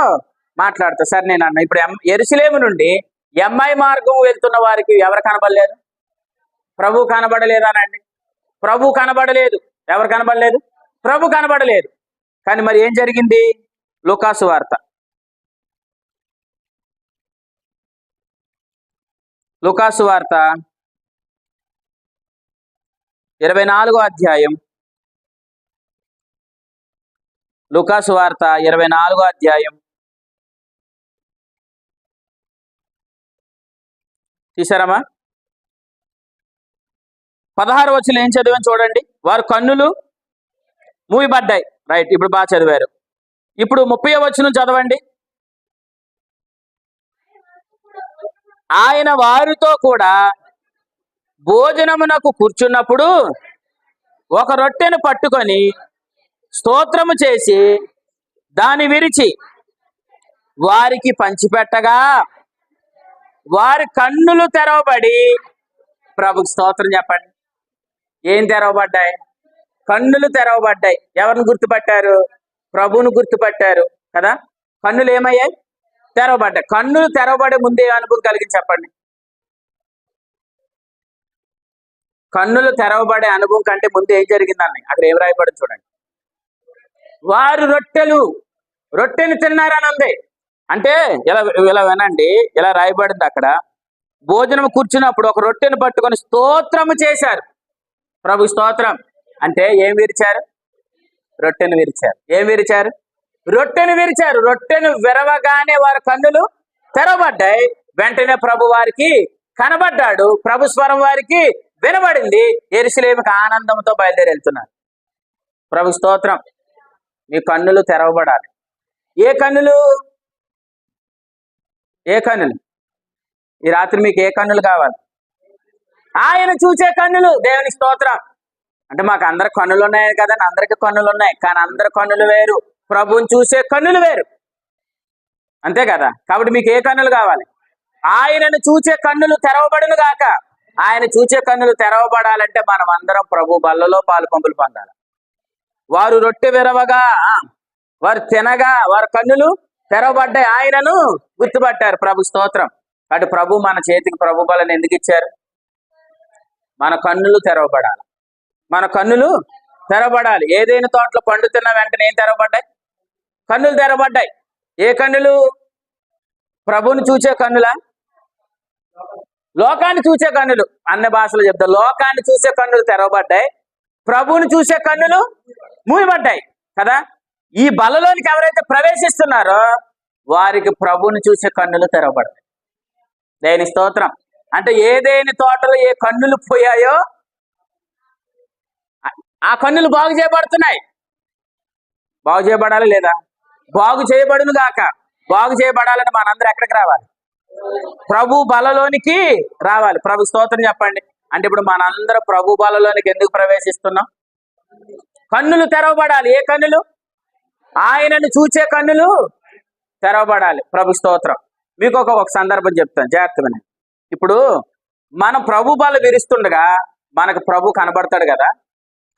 మాట్లాడతారు. సరే నేను అన్న, ఇప్పుడు యెరూషలేము నుండి ఎంఐ మార్గం వెళ్తున్న వారికి ఎవరు కనబడలేదు? ప్రభు కనబడలేదానండి? ప్రభు కనబడలేదు. ఎవరు కనబడలేదు? ప్రభు కనబడలేదు. కానీ మరి ఏం జరిగింది? లూకాసు వార్త, లూకాసు వార్త 24వ అధ్యాయం, లూకాసు వార్త 24వ అధ్యాయం తీసారమ్మా? 16 వచనం ఏం చదివాను చూడండి. వారు కన్నులు మూయబడ్డాయి. రైట్, ఇప్పుడు బాగా చదివారు. ఇప్పుడు 30వ వచనం చదవండి. ఆయన వారితో కూడా భోజనమునకు కూర్చున్నప్పుడు ఒక రొట్టెను పట్టుకొని స్తోత్రము చేసి దాన్ని విరిచి వారికి పంచిపెట్టగా వారి కన్నులు తెరవబడి, ప్రభుకి స్తోత్రం చెప్పండి. ఏం తెరవబడ్డాయి? కన్నులు తెరవబడ్డాయి. ఎవరిని గుర్తుపట్టారు? ప్రభువును గుర్తుపట్టారు కదా. కన్నులు ఏమయ్యాయి? తెరవబడ్డాయి. కన్నులు తెరవబడే ముందే అనుభవం కలిగించి చెప్పండి. కన్నులు తెరవబడే అనుభవం కంటే ముందు ఏం జరిగిందని అక్కడ ఏం రాయబడింది చూడండి. వారు రొట్టెని తిన్నారని ఉంది. అంటే ఇలా వినండి, ఇలా రాయబడింది అక్కడ. భోజనం కూర్చున్నప్పుడు ఒక రొట్టెను పట్టుకొని స్తోత్రము చేశారు. ప్రభు స్తోత్రం అంటే ఏం విరిచారు? రొట్టెను విరిచారు. ఏం విరిచారు? రొట్టెను విరిచారు. రొట్టెను విరవగానే వారి కన్నులు తెరవబడ్డాయి. వెంటనే ప్రభు వారికి కనబడ్డాడు. ప్రభు స్వరం వారికి వినబడింది. యెరూషలేముకి ఆనందంతో బయలుదేరి వెళ్తున్నారు. ప్రభు స్తోత్రం. మీ కన్నులు తెరవబడాలి. ఏ కన్నులు? ఏ కన్నులు? ఈ రాత్రి మీకు ఏ కన్నులు కావాలి? ఆయన చూసే కన్నులు. దేవుని స్తోత్రం. అంటే మాకు అందరి కన్నులు ఉన్నాయి కదా, అందరికి కన్నులు ఉన్నాయి, కానీ అందరి కన్నులు వేరు, ప్రభువుని చూసే కన్నులు వేరు, అంతే కదా. కాబట్టి మీకు ఏ కన్నులు కావాలి? ఆయనను చూసే కన్నులు తెరవబడును గాక. ఆయన చూసే కన్నులు తెరవబడాలంటే మనం అందరం ప్రభు బల్లలో పాలు పంపులు పొందాలి. వారు రొట్టె విరవగా, వారు తినగా వారి కన్నులు తెరవబడ్డాయి. ఆయనను గుర్తుపట్టారు. ప్రభు స్తోత్రం. అటు ప్రభు మన చేతికి ప్రభు బలను ఎందుకు ఇచ్చారు? మన కన్నులు తెరవబడాలి. మన కన్నులు తెరవబడాలి. ఏదైనా తోటలో పండు తిన్న వెంటనే ఏం తెరవబడ్డాయి? కన్నులు తెరవబడ్డాయి. ఏ కన్నులు? ప్రభువుని చూసే కన్నులా? లోకాన్ని చూసే కన్నులు. అన్ని భాషలు చెప్తా. లోకాన్ని చూసే కన్నులు తెరవబడ్డాయి. ప్రభువుని చూసే కన్నులు మూయబడ్డాయి కదా. ఈ బలలోనికి ఎవరైతే ప్రవేశిస్తున్నారో వారికి ప్రభువుని చూసే కన్నులు తెరవబడతాయి. దేని స్తోత్రం. అంటే ఏదేని తోటలో ఏ కన్నులు పోయాయో ఆ కన్నులు బాగు చేయబడుతున్నాయి. బాగు చేయబడాలి లేదా? బాగు చేయబడును గాక. బాగు చేయబడాలని మనందరూ ఎక్కడికి రావాలి? ప్రభు బలలోనికి రావాలి. ప్రభు స్తోత్రం చెప్పండి. అంటే ఇప్పుడు మనందరూ ప్రభు బలలోనికి ఎందుకు ప్రవేశిస్తున్నాం? కన్నులు తెరవబడాలి. ఏ కన్నులు? ఆయనను చూచే కన్నులు తెరవబడాలి. ప్రభు స్తోత్రం. మీకు ఒక సందర్భం చెప్తాను, జాగ్రత్తగా. ఇప్పుడు మనం ప్రభు బల విరుస్తుండగా మనకు ప్రభు కనబడతాడు కదా,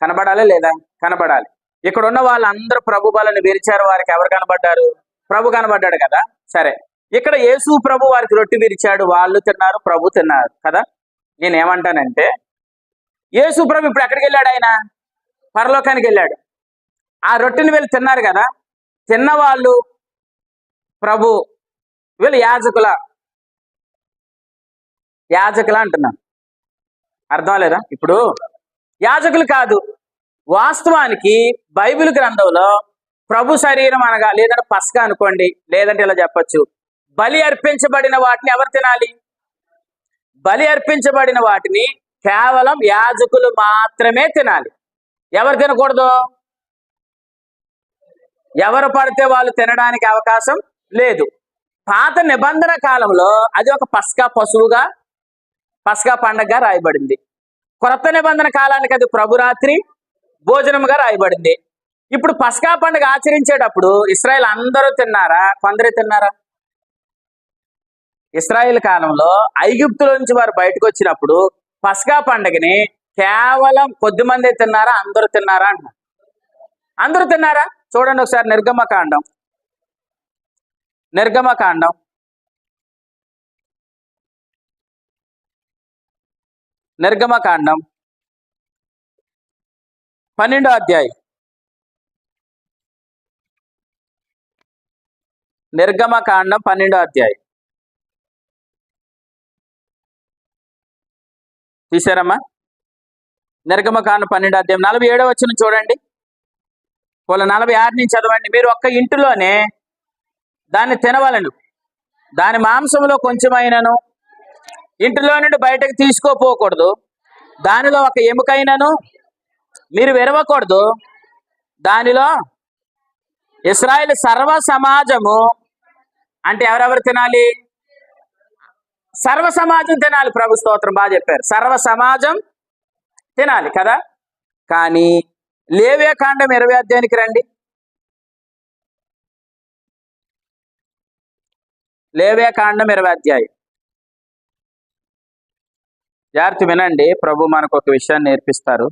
కనబడాలి లేదా? కనబడాలి. ఇక్కడ ఉన్న వాళ్ళందరూ ప్రభు బలను విరిచారు. వారికి ఎవరు కనబడ్డారు? ప్రభు కనబడ్డాడు కదా. సరే, ఇక్కడ యేసు ప్రభు వారికి రొట్టె విరిచాడు, వాళ్ళు తిన్నారు, ప్రభు తిన్నారు కదా. నేనేమంటానంటే, యేసు ప్రభు ఇప్పుడు ఎక్కడికి వెళ్ళాడు? ఆయన పరలోకానికి వెళ్ళాడు. ఆ రొట్టెని వీళ్ళు తిన్నారు కదా. తిన్నవాళ్ళు ప్రభు, వీళ్ళు యాజకుల అంటున్నాను. అర్థం లేదా? ఇప్పుడు యాజకులు కాదు. వాస్తవానికి బైబిల్ గ్రంథంలో ప్రభు శరీరం అనగా, లేదంటే పస్కా అనుకోండి, లేదంటే ఇలా చెప్పచ్చు, బలి అర్పించబడిన వాటిని ఎవరు తినాలి? బలి అర్పించబడిన వాటిని కేవలం యాజకులు మాత్రమే తినాలి. ఎవరు తినకూడదు? ఎవరు పడితే వాళ్ళు తినడానికి అవకాశం లేదు. పాత నిబంధన కాలంలో అది ఒక పస్కా పశువుగా, పస్కా పండగగా రాయబడింది. కొత్త నిబంధన కాలానికి అది ప్రభురాత్రి భోజనముగా రాయబడింది. ఇప్పుడు పస్కా పండుగ ఆచరించేటప్పుడు ఇశ్రాయేల్ అందరూ తిన్నారా? కొందరే తిన్నారా? ఇశ్రాయేల్ కాలంలో ఐగుప్తుల నుంచి వారు బయటకు వచ్చినప్పుడు పస్కా పండుగని కేవలం కొద్ది మందే తిన్నారా? అందరూ తిన్నారా అంట. అందరూ తిన్నారా? చూడండి ఒకసారి నిర్గమకాండం 12వ అధ్యాయం. నిర్గమకాండం 12వ అధ్యాయం తీసారమ్మా? నిర్గమకాండం 12వ అధ్యాయం 47వ వచనం చూడండి. 46 నుంచి చదవండి. మీరు ఒక్క ఇంటిలోనే దాన్ని తినవలను, దాని మాంసంలో కొంచెమైనను ఇంటిలో నుండి బయటకు తీసుకోపోకూడదు. దానిలో ఒక ఎముకైనను మీరు విరవకూడదు. దానిలో ఇశ్రాయేలు సర్వ సమాజము, అంటే ఎవరెవరు తినాలి? సర్వ సమాజం తినాలి. ప్రభు స్తోత్రం, బాగా చెప్పారు. సర్వ సమాజం తినాలి కదా. కానీ లేవియాకాండం 20వ అధ్యాయానికి రండి. లేవియాకాండం 20వ అధ్యాయం. జాగ్రత్త వినండి, ప్రభు మనకు ఒక విషయాన్ని నేర్పిస్తారు.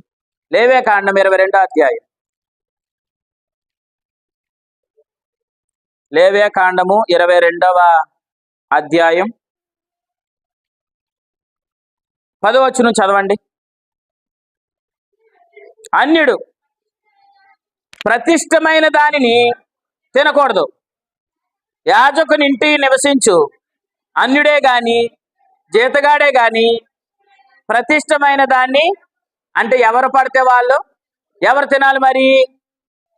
లేవియాకాండం 22వ అధ్యాయం. లేవియాకాండము 22వ అధ్యాయం 10వ వచనం చదవండి. అన్యుడు ప్రతిష్టమైన దానిని తినకూడదు. యాజకుని ఇంటి నివసించు అన్యుడే గాని జీతగాడే గాని ప్రతిష్టమైన దాన్ని, అంటే ఎవరు పడితే వాళ్ళు ఎవరు తినాలి? మరి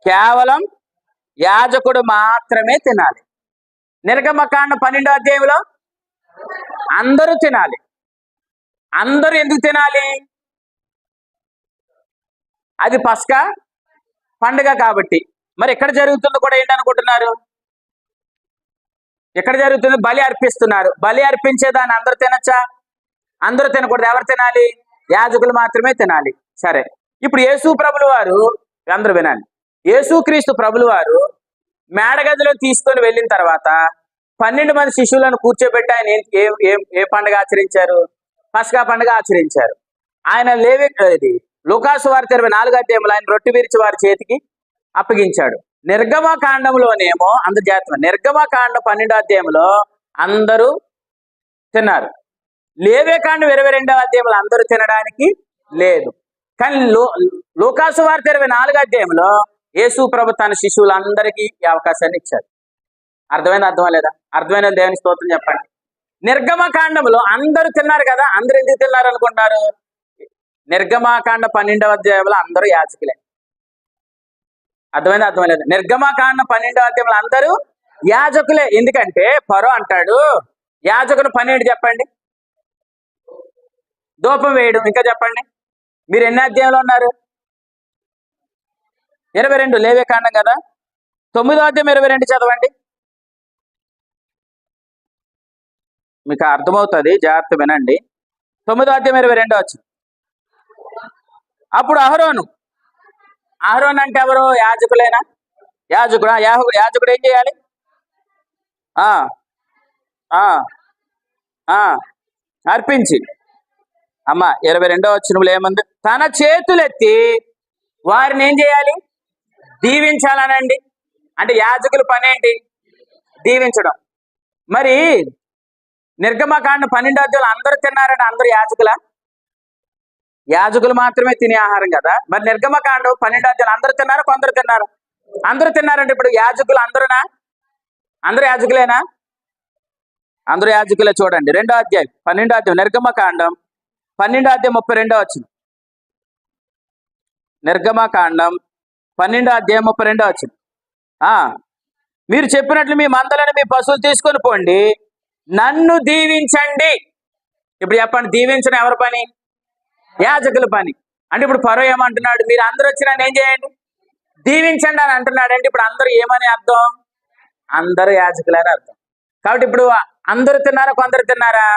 కేవలం యాజకుడు మాత్రమే తినాలి. నిర్గమకాండం 12వ అధ్యాయంలో అందరూ తినాలి. అందరూ ఎందుకు తినాలి? అది పస్కా పండుగ కాబట్టి. మరి ఎక్కడ జరుగుతుందో కూడా ఏంటనుకుంటున్నారు? ఎక్కడ జరుగుతుంది? బలి అర్పిస్తున్నారు. బలి అర్పించేదాన్ని అందరూ తినచ్చా? అందరూ తినకూడదు. ఎవరు తినాలి? యాజకులు మాత్రమే తినాలి. సరే, ఇప్పుడు యేసు ప్రభులు వారు, అందరూ వినాలి, యేసుక్రీస్తు ప్రభులు వారు మేడగదిలో తీసుకొని వెళ్ళిన తర్వాత 12 మంది శిష్యులను కూర్చోబెట్టి ఆయన ఏ పండుగ ఆచరించారు? పస్కా పండుగ ఆచరించారు. ఆయన లూకాసు వార్త 24వ అధ్యాయంలో ఆయన రొట్టె విరిచి వారి చేతికి అప్పగించాడు. నిర్గమకాండంలోనేమో అందరు జాగ్రత్త, నిర్గమకాండం 12వ అధ్యాయంలో అందరూ తిన్నారు. లేవియాకాండం 22వ అధ్యాయంలో అందరూ తినడానికి లేదు. కానీ లూకాసు వార్త 24వ అధ్యాయంలో యేసు ప్రభు తన శిష్యులందరికీ ఈ అవకాశాన్ని ఇచ్చారు. అర్థమైంది? అర్థం లేదా? అర్థమైన దేవుని స్తోత్రం చెప్పండి. నిర్గమకాండంలో అందరూ తిన్నారు కదా. అందరూ ఎందుకు తిన్నారు అనుకుంటున్నారు? నిర్గమకాండ 12వ అధ్యాయంలో అందరూ యాజకులే. అర్థమైంది? అర్థం లేదా? నిర్గమకాండ 12వ అధ్యాయంలో అందరూ యాజకులే. ఎందుకంటే ఫరో అంటాడు, యాజకుని పని ఏంటి చెప్పండి? ధూపం వేయడం. ఇంకా చెప్పండి, మీరు ఎన్ని అధ్యాయంలో ఉన్నారు? 22 లేవియాకాండం కదా. 9:22 చదవండి, మీకు అర్థమవుతుంది, జాగ్రత్త వినండి. 9:22 అప్పుడు అహరోను అంటే ఎవరు? యాజకులేనా? యాజకుడు ఏం చేయాలి? ఆ ఆ ఆ అర్పించి, అమ్మ 22 ఏముంది? తన చేతులెత్తి వారిని ఏం చేయాలి? దీవించాలనండి. అంటే యాజకుల పని ఏంటి? దీవించడం. మరి నిర్గమకాండ 12 అందరూ తిన్నారంటే అందరూ యాజకులా? యాజకులు మాత్రమే తినే ఆహారం కదా. మరి నిర్గమకాండం 12 అందరూ తిన్నారా? కొందరు తిన్నారు? అందరూ తిన్నారంటే ఇప్పుడు యాజకులు అందరూనా? అందరూ యాజకులేనా? అందరూ యాజకులే. చూడండి 2వ అధ్యాయం 12 నిర్గమకాండం 12:32 నిర్గమకాండం 12:32 మీరు చెప్పినట్లు మీ మందలను మీ పశువులు తీసుకొని పోండి, నన్ను దీవించండి. ఇప్పుడు చెప్పండి, దీవించడం ఎవరి పని? యాజకుల పని. అంటే ఇప్పుడు ఫరో ఏమంటున్నాడు? మీరు అందరూ వచ్చి నన్ను ఏం చేయండి? దీవించండి అని అంటున్నాడు. అంటే ఇప్పుడు అందరూ ఏమని అర్థం? అందరూ యాజకులని అర్థం. కాబట్టి ఇప్పుడు అందరూ తిన్నారా? కొందరు తిన్నారా?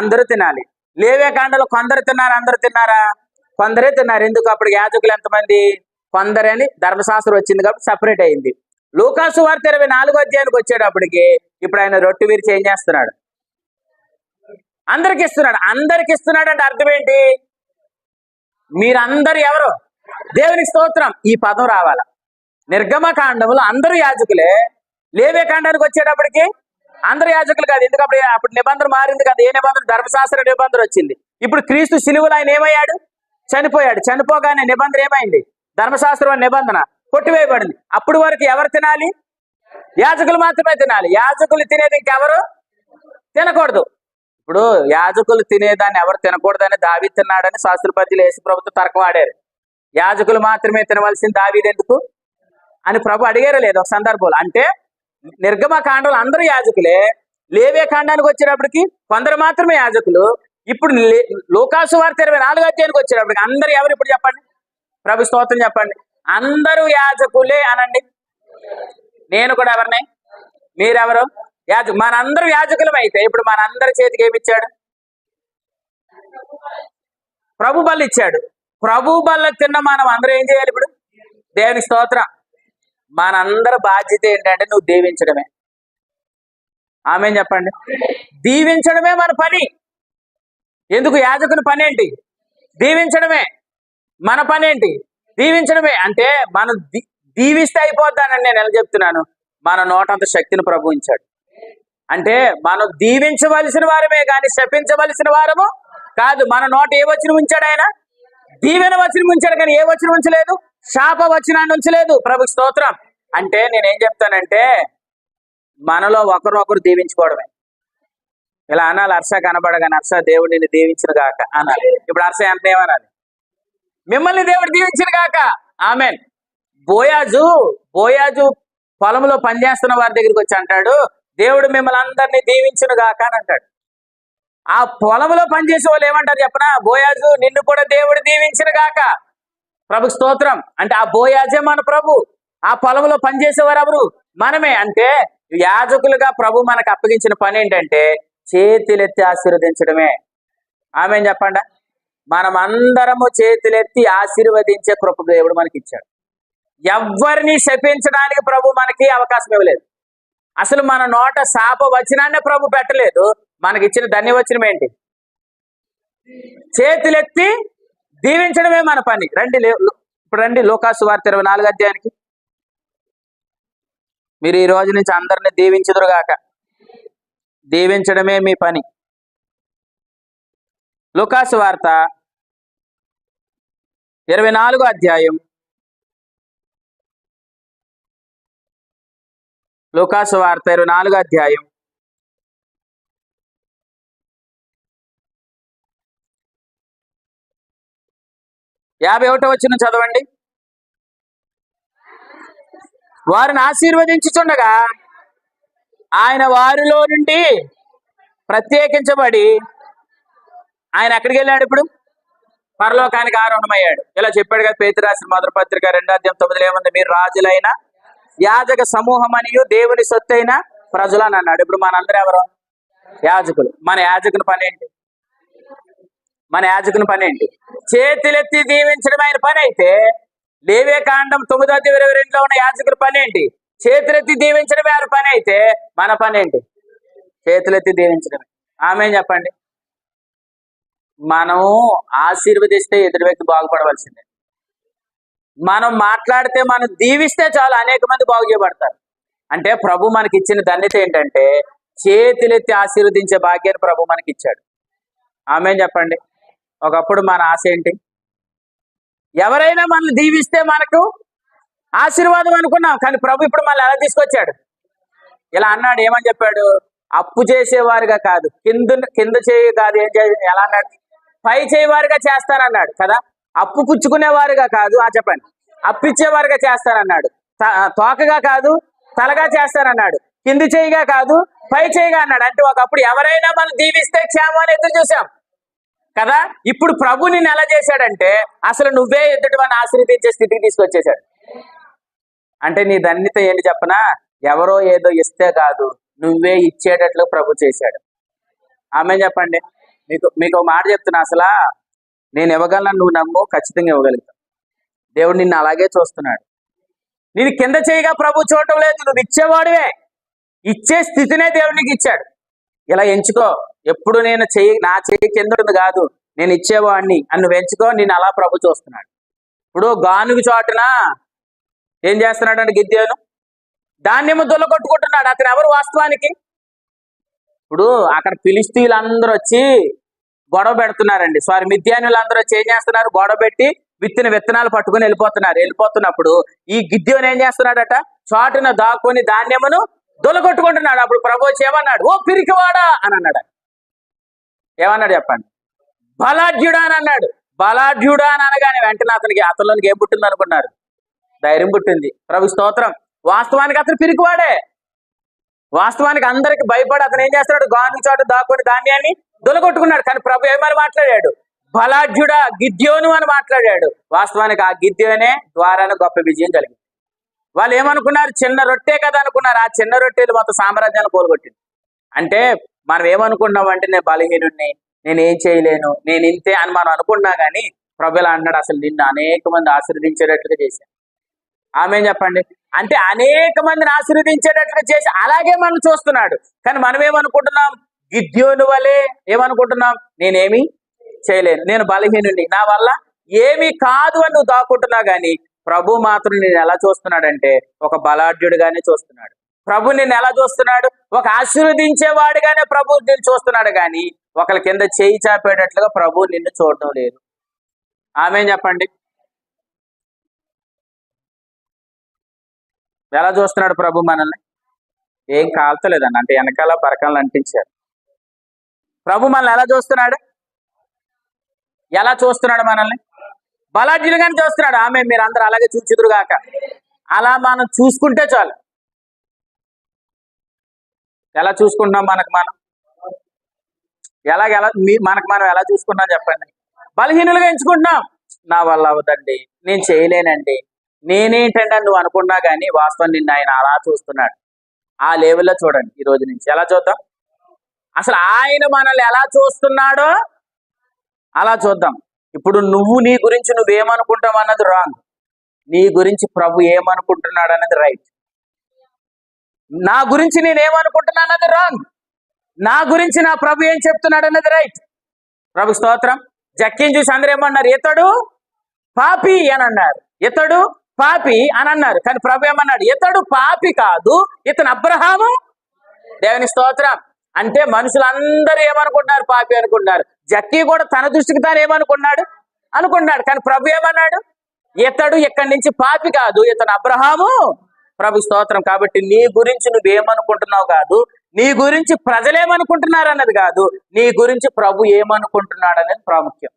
అందరూ తినాలి. లేవే కాండలో కొందరు తిన్నారా? అందరూ తిన్నారా? కొందరే తిన్నారు. ఎందుకు? అప్పుడు యాజకులు ఎంతమంది? కొందరని ధర్మశాస్త్రం వచ్చింది కాబట్టి సపరేట్ అయింది. లూకాసు వార్త 24వ అధ్యాయానికి వచ్చేటప్పటికి ఇప్పుడు ఆయన రొట్టె విరిచి ఏం చేస్తున్నాడు? అందరికి ఇస్తున్నాడు. అందరికి ఇస్తున్నాడు అంటే అర్థం ఏంటి? మీరందరూ ఎవరు? దేవునికి స్తోత్రం. ఈ పదం రావాల. నిర్గమకాండంలో అందరూ యాజకులే, లేవే కాండానికి వచ్చేటప్పటికి అందరు యాజకులు కాదు. ఎందుకంటే అప్పుడు నిబంధన మారింది కదా. ఏ నిబంధన? ధర్మశాస్త్ర నిబంధన వచ్చింది. ఇప్పుడు క్రీస్తు శిలువలో ఆయన ఏమయ్యాడు? చనిపోయాడు. చనిపోగానే నిబంధన ఏమైంది? ధర్మశాస్త్రం నిబంధన కొట్టివేయబడింది. అప్పుడు వరకు ఎవరు తినాలి? యాజకులు మాత్రమే తినాలి. యాజకులు తినేది ఇంకెవరు తినకూడదు. ఇప్పుడు యాజకులు తినేదాన్ని ఎవరు తినకూడదని దావీదు తిన్నాడని శాస్త్రపతిలు యేసు ప్రభుతో తర్కం ఆడారు. యాజకులు మాత్రమే తినవలసిన దావీదు ఎందుకు అని ప్రభు అడిగారు లేదు ఒక సందర్భంలో. అంటే నిర్గమకాండంలో అందరూ యాజకులే, లేవే కాండానికి వచ్చేటప్పటికి కొందరు మాత్రమే యాజకులు. ఇప్పుడు లూకాసు వార్త 24వ అధ్యాయానికి వచ్చేటప్పటికి అందరు ఎవరు? ఇప్పుడు చెప్పండి, ప్రభు స్తోత్రం చెప్పండి. అందరూ యాజకులే అనండి. నేను కూడా ఎవరిని? మీరెవరు? మనందరూ యాజకులం. అయితే ఇప్పుడు మనందరి చేతికి ఏమిచ్చాడు? ప్రభు బల్ల ఇచ్చాడు. ప్రభు బల్ల తిన్న మనం అందరూ ఏం చేయాలి? ఇప్పుడు దేవుని స్తోత్రం. మనందరి బాధ్యత ఏంటంటే నువ్వు దీవించడమే. ఆమేన్ చెప్పండి. దీవించడమే మన పని. ఎందుకు? యాజకుని పని ఏంటి? దీవించడమే. మన పని ఏంటి? దీవించడమే. అంటే మనం దీవిస్తే అయిపోద్దానని నేను ఎలా చెప్తున్నాను? మన నోటంత శక్తిని ప్రభు ఉంచాడు. అంటే మనం దీవించవలసిన వారమే కానీ శపించవలసిన వారము కాదు. మన నోట ఏ వచనం ఉంచాడు? ఆయన దీవెన వచనం ఉంచాడు, కానీ ఏ వచనం ఉంచలేదు? శాప వచనాన్ని ఉంచలేదు. ప్రభు స్తోత్రం. అంటే నేనేం చెప్తానంటే మనలో ఒకరినొకరు దీవించుకోవడమే. ఇలా అనాలి, అర్ష కనబడగా నర్ష దేవుడు నిన్ను దీవించిన గాక అనాలి. ఇప్పుడు అర్ష ఎంత ఏమనాలి? మిమ్మల్ని దేవుడు దీవించిన గాక. ఆమెన్. బోయాజు పొలంలో పనిచేస్తున్న వారి దగ్గరికి వచ్చి అంటాడు, దేవుడు మిమ్మల్ని అందరినీ దీవించును గాక అని అంటాడు. ఆ పొలంలో పనిచేసే వాళ్ళు ఏమంటారు చెప్పనా? బోయాజు నిన్ను కూడా దేవుడు దీవించిన గాక. ప్రభు స్తోత్రం. అంటే ఆ బోయాజే మన ప్రభు. ఆ పొలంలో పనిచేసేవారు ఎవరు? మనమే. అంటే యాజకులుగా ప్రభు మనకు అప్పగించిన పని ఏంటంటే చేతులెత్తి ఆశీర్వదించడమే. ఆమేన్ చెప్పండి. మనం అందరము చేతులెత్తి ఆశీర్వదించే కృప దేవుడు మనకి ఇచ్చాడు. ఎవరిని శపించడానికి ప్రభు మనకి అవకాశం ఇవ్వలేదు. అసలు మన నోట శాప వచనాన్నే ప్రభు పెట్టలేదు. మనకిచ్చిన ధన్యవచనం ఏంటి? చేతులెత్తి దీవించడమే మన పని. ఇప్పుడు రండి లూకాసు వార్త 24వ అధ్యాయానికి. మీరు ఈ రోజు నుంచి అందరిని దీవించుదురుగాక. దీవించడమే మీ పని. లూకాసు వార్త 24వ అధ్యాయం. లూకాసు వార్త 24వ అధ్యాయం 51వ వచనం చదవండి. వారిని ఆశీర్వదించుచుండగా ఆయన వారిలో నుండి ప్రత్యేకించబడి ఆయన ఎక్కడికి వెళ్ళాడు? ఇప్పుడు పరలోకానికి ఆరోహణమయ్యాడు. ఇలా చెప్పాడు కదా పేతురు రాసిన మొదటి పత్రిక 2వ అధ్యాయం 9 ఏముంది? మీరు రాజులైన యాజక సమూహం అనియు దేవుని సొత్తైన ప్రజలు అని అన్నాడు. ఇప్పుడు మనందరూ ఎవరు? యాజకులు. మన యాజకుని పని ఏంటి? మన యాజకుని పని ఏంటి? చేతులెత్తి దీవించడం ఆయన పని అయితే, లేవే కాండం 9:22 ఉన్న యాజకుల పని ఏంటి? చేతులెత్తి దీవించడమే ఆయన పని అయితే, మన పని ఏంటి? చేతులెత్తి దీవించడమే. ఆమె చెప్పండి. మనం ఆశీర్వదిస్తే ఎదుటి వ్యక్తి బాగుపడవలసిందే. మనం మాట్లాడితే, మనం దీవిస్తే చాలు అనేక మంది బాగు చేయబడతారు. అంటే ప్రభు మనకి ఇచ్చిన ధన్యత ఏంటంటే చేతులెత్తి ఆశీర్వదించే భాగ్యాన్ని ప్రభు మనకి ఇచ్చాడు. ఆమె చెప్పండి. ఒకప్పుడు మన ఆశ ఏంటి? ఎవరైనా మనల్ని దీవిస్తే మనకు ఆశీర్వాదం అనుకున్నాం. కానీ ప్రభు ఇప్పుడు మనల్ని ఎలా తీసుకొచ్చాడు? ఇలా అన్నాడు. ఏమని చెప్పాడు? అప్పు చేసేవారుగా కాదు, కింద చేయి కాదు, ఎలా అన్నాడు? పై చేయవారుగా చేస్తానన్నాడు కదా. అప్పు పుచ్చుకునేవారుగా కాదు, చెప్పండి, అప్పిచ్చేవారుగా చేస్తానన్నాడు. తోకగా కాదు, తలగా చేస్తానన్నాడు. కింది చేయిగా కాదు, పై చేయిగా అన్నాడు. అంటే ఒకప్పుడు ఎవరైనా మనం దీవిస్తే క్షేమాన్ని ఎదురు చూసాం కదా. ఇప్పుడు ప్రభు నిన్ను ఎలా చేశాడంటే అసలు నువ్వే ఎదుటి వాడిని ఆశీర్వదించే స్థితికి తీసుకొచ్చేసాడు. అంటే నీ ధన్యత ఏంటి చెప్పనా? ఎవరో ఏదో ఇస్తే కాదు, నువ్వే ఇచ్చేటట్లు ప్రభు చేశాడు. ఆమె చెప్పండి. మీకు మాట చెప్తున్నా, అసలు నేను ఇవ్వగలను, నువ్వు నమ్ము, ఖచ్చితంగా ఇవ్వగలుగుతావు. దేవుడు నిన్ను అలాగే చూస్తున్నాడు. నేను కింద చేయగా ప్రభు చూడటం లేదు, నువ్వు ఇచ్చేవాడివే. ఇచ్చే స్థితినే దేవుడికి ఇచ్చాడు. ఇలా ఎంచుకో. ఎప్పుడు నా చెయ్యి కింద ఉంటుంది కాదు, నేను ఇచ్చేవాడిని అని నువ్వు ఎంచుకో. నేను అలా ప్రభు చూస్తున్నాడు. ఇప్పుడు గానుగు చోటున ఏం చేస్తున్నాడు అంటే గిద్యోను ధాన్యము దొల్లగొట్టుకుంటున్నాడు. అతను ఎవరు వాస్తవానికి? ఇప్పుడు అక్కడ ఫిలిస్తీయులందరూ వచ్చి గొడవ పెడుతున్నారండి. మిద్యానులందరూ వచ్చి ఏం చేస్తున్నారు? గొడవ పెట్టి విత్తనాలు పట్టుకుని వెళ్ళిపోతున్నప్పుడు ఈ గిద్యోను ఏం చేస్తున్నాడట? చోటున దాక్కుని ధాన్యమును దొల్లగొట్టుకుంటున్నాడు. అప్పుడు ప్రభు వచ్చి ఏమన్నాడు? ఓ పిరికివాడా అని అన్నాడు. ఏమన్నాడు చెప్పండి? బలాఢ్యుడా అని అన్నాడు. బలాఢ్యుడా అని అనగానే వెంటనే అతనిలోనికి ఏం పుట్టింది అనుకున్నారు? ధైర్యం పుట్టింది. ప్రభు స్తోత్రం. వాస్తవానికి అతను పిరికివాడే. వాస్తవానికి అందరికి భయపడి అతను ఏం చేస్తున్నాడు? గాను చోట దాక్కుని ధాన్యాన్ని దొలగొట్టుకున్నాడు. కానీ ప్రభు ఏమని మాట్లాడాడు? బలాఢ్యుడా, గిద్యోను అని మాట్లాడాడు. వాస్తవానికి ఆ గిద్యోనే ద్వారానే గొప్ప విజయం కలిగింది. వాళ్ళు ఏమనుకున్నారు? చిన్న రొట్టె కదా అనుకున్నారు. ఆ చిన్న రొట్టెలు మొత్తం సామ్రాజ్యాన్ని కోలుగొట్టింది. అంటే మనం ఏమనుకున్నాం అంటే నేను బలహీనుడిని, నేనేం చేయలేను, నేను ఇంతే అని మనం అనుకున్నా కానీ ప్రభు ఇలా అన్నాడు, అసలు నిన్ను అనేక మంది ఆశీర్వదించేటట్లుగా చేశాను. ఆమె చెప్పండి. అంటే అనేక మందిని ఆశీర్వదించేటట్లుగా చేసి అలాగే మనం చూస్తున్నాడు. కానీ మనం ఏమనుకుంటున్నాం? గిద్యోను వలె ఏమనుకుంటున్నాం? నేనేమి చేయలేను, నేను బలహీనుడిని, నా వల్ల ఏమీ కాదు అని నువ్వు దాక్కుంటున్నా కానీ ప్రభు మాత్రం నేను ఎలా చూస్తున్నాడంటే ఒక బలాఢ్యుడిగానే చూస్తున్నాడు. ప్రభు నిన్ను ఎలా చూస్తున్నాడు? ఒక ఆశీర్వదించేవాడిగానే ప్రభు నిన్ను చూస్తున్నాడు. కానీ ఒకరి కింద చేయి చాపేటట్లుగా ప్రభు నిన్ను చూడటం లేదు. ఆమె చెప్పండి. ఎలా చూస్తున్నాడు ప్రభు మనల్ని? ఏం కాల్చలేదండి, అంటే వెనకాల బరకాలను అంటించారు. ప్రభు మనల్ని ఎలా చూస్తున్నాడు? ఎలా చూస్తున్నాడు మనల్ని? బలాఢ్యులుగానే చూస్తున్నాడు. ఆమె మీరు అందరూ అలాగే చూచుదురుగాక. అలా మనం చూసుకుంటే చాలు. ఎలా చూసుకుంటున్నాం? మనకు మనం ఎలా చూసుకుంటున్నాం చెప్పండి? బలహీనులుగా ఎంచుకుంటున్నాం. నా వల్ల అవదండి, నేను చేయలేనండి, నేనేంటంటే నువ్వు అనుకున్నా కానీ వాస్తవం నిన్ను ఆయన అలా చూస్తున్నాడు. ఆ లెవెల్లో చూడండి. ఈ రోజు నుంచి ఎలా చూద్దాం? అసలు ఆయన మనల్ని ఎలా చూస్తున్నాడో అలా చూద్దాం. ఇప్పుడు నీ గురించి నువ్వేమనుకుంటావు అన్నది రాంగ్. నీ గురించి ప్రభు ఏమనుకుంటున్నాడు అన్నది రైట్. నా గురించి నేనేమనుకుంటున్నా అన్నది రాంగ్. నా గురించి నా ప్రభు ఏం చెప్తున్నాడు అన్నది రైట్. ప్రభు స్తోత్రం. జక్కిని చూసి అందరూ ఏమన్నారు? ఇతడు పాపి అని అన్నారు. ఇతడు పాపి అని అన్నారు. కానీ ప్రభు ఏమన్నాడు? ఇతడు పాపి కాదు, ఇతను అబ్రహాము. దేవుని స్తోత్రం. అంటే మనుషులందరూ ఏమనుకుంటున్నారు? పాపి అనుకుంటున్నారు. జక్కీ కూడా తన దృష్టికి తాను ఏమనుకున్నాడు? కానీ ప్రభు ఏమన్నాడు? ఇతడు ఇక్కడి నుంచి పాపి కాదు, ఇతను అబ్రహాము. ప్రభు స్తోత్రం. కాబట్టి నీ గురించి నువ్వేమనుకుంటున్నావు కాదు, నీ గురించి ప్రజలేమనుకుంటున్నారు అన్నది కాదు, నీ గురించి ప్రభు ఏమనుకుంటున్నాడు అనేది ప్రాముఖ్యం.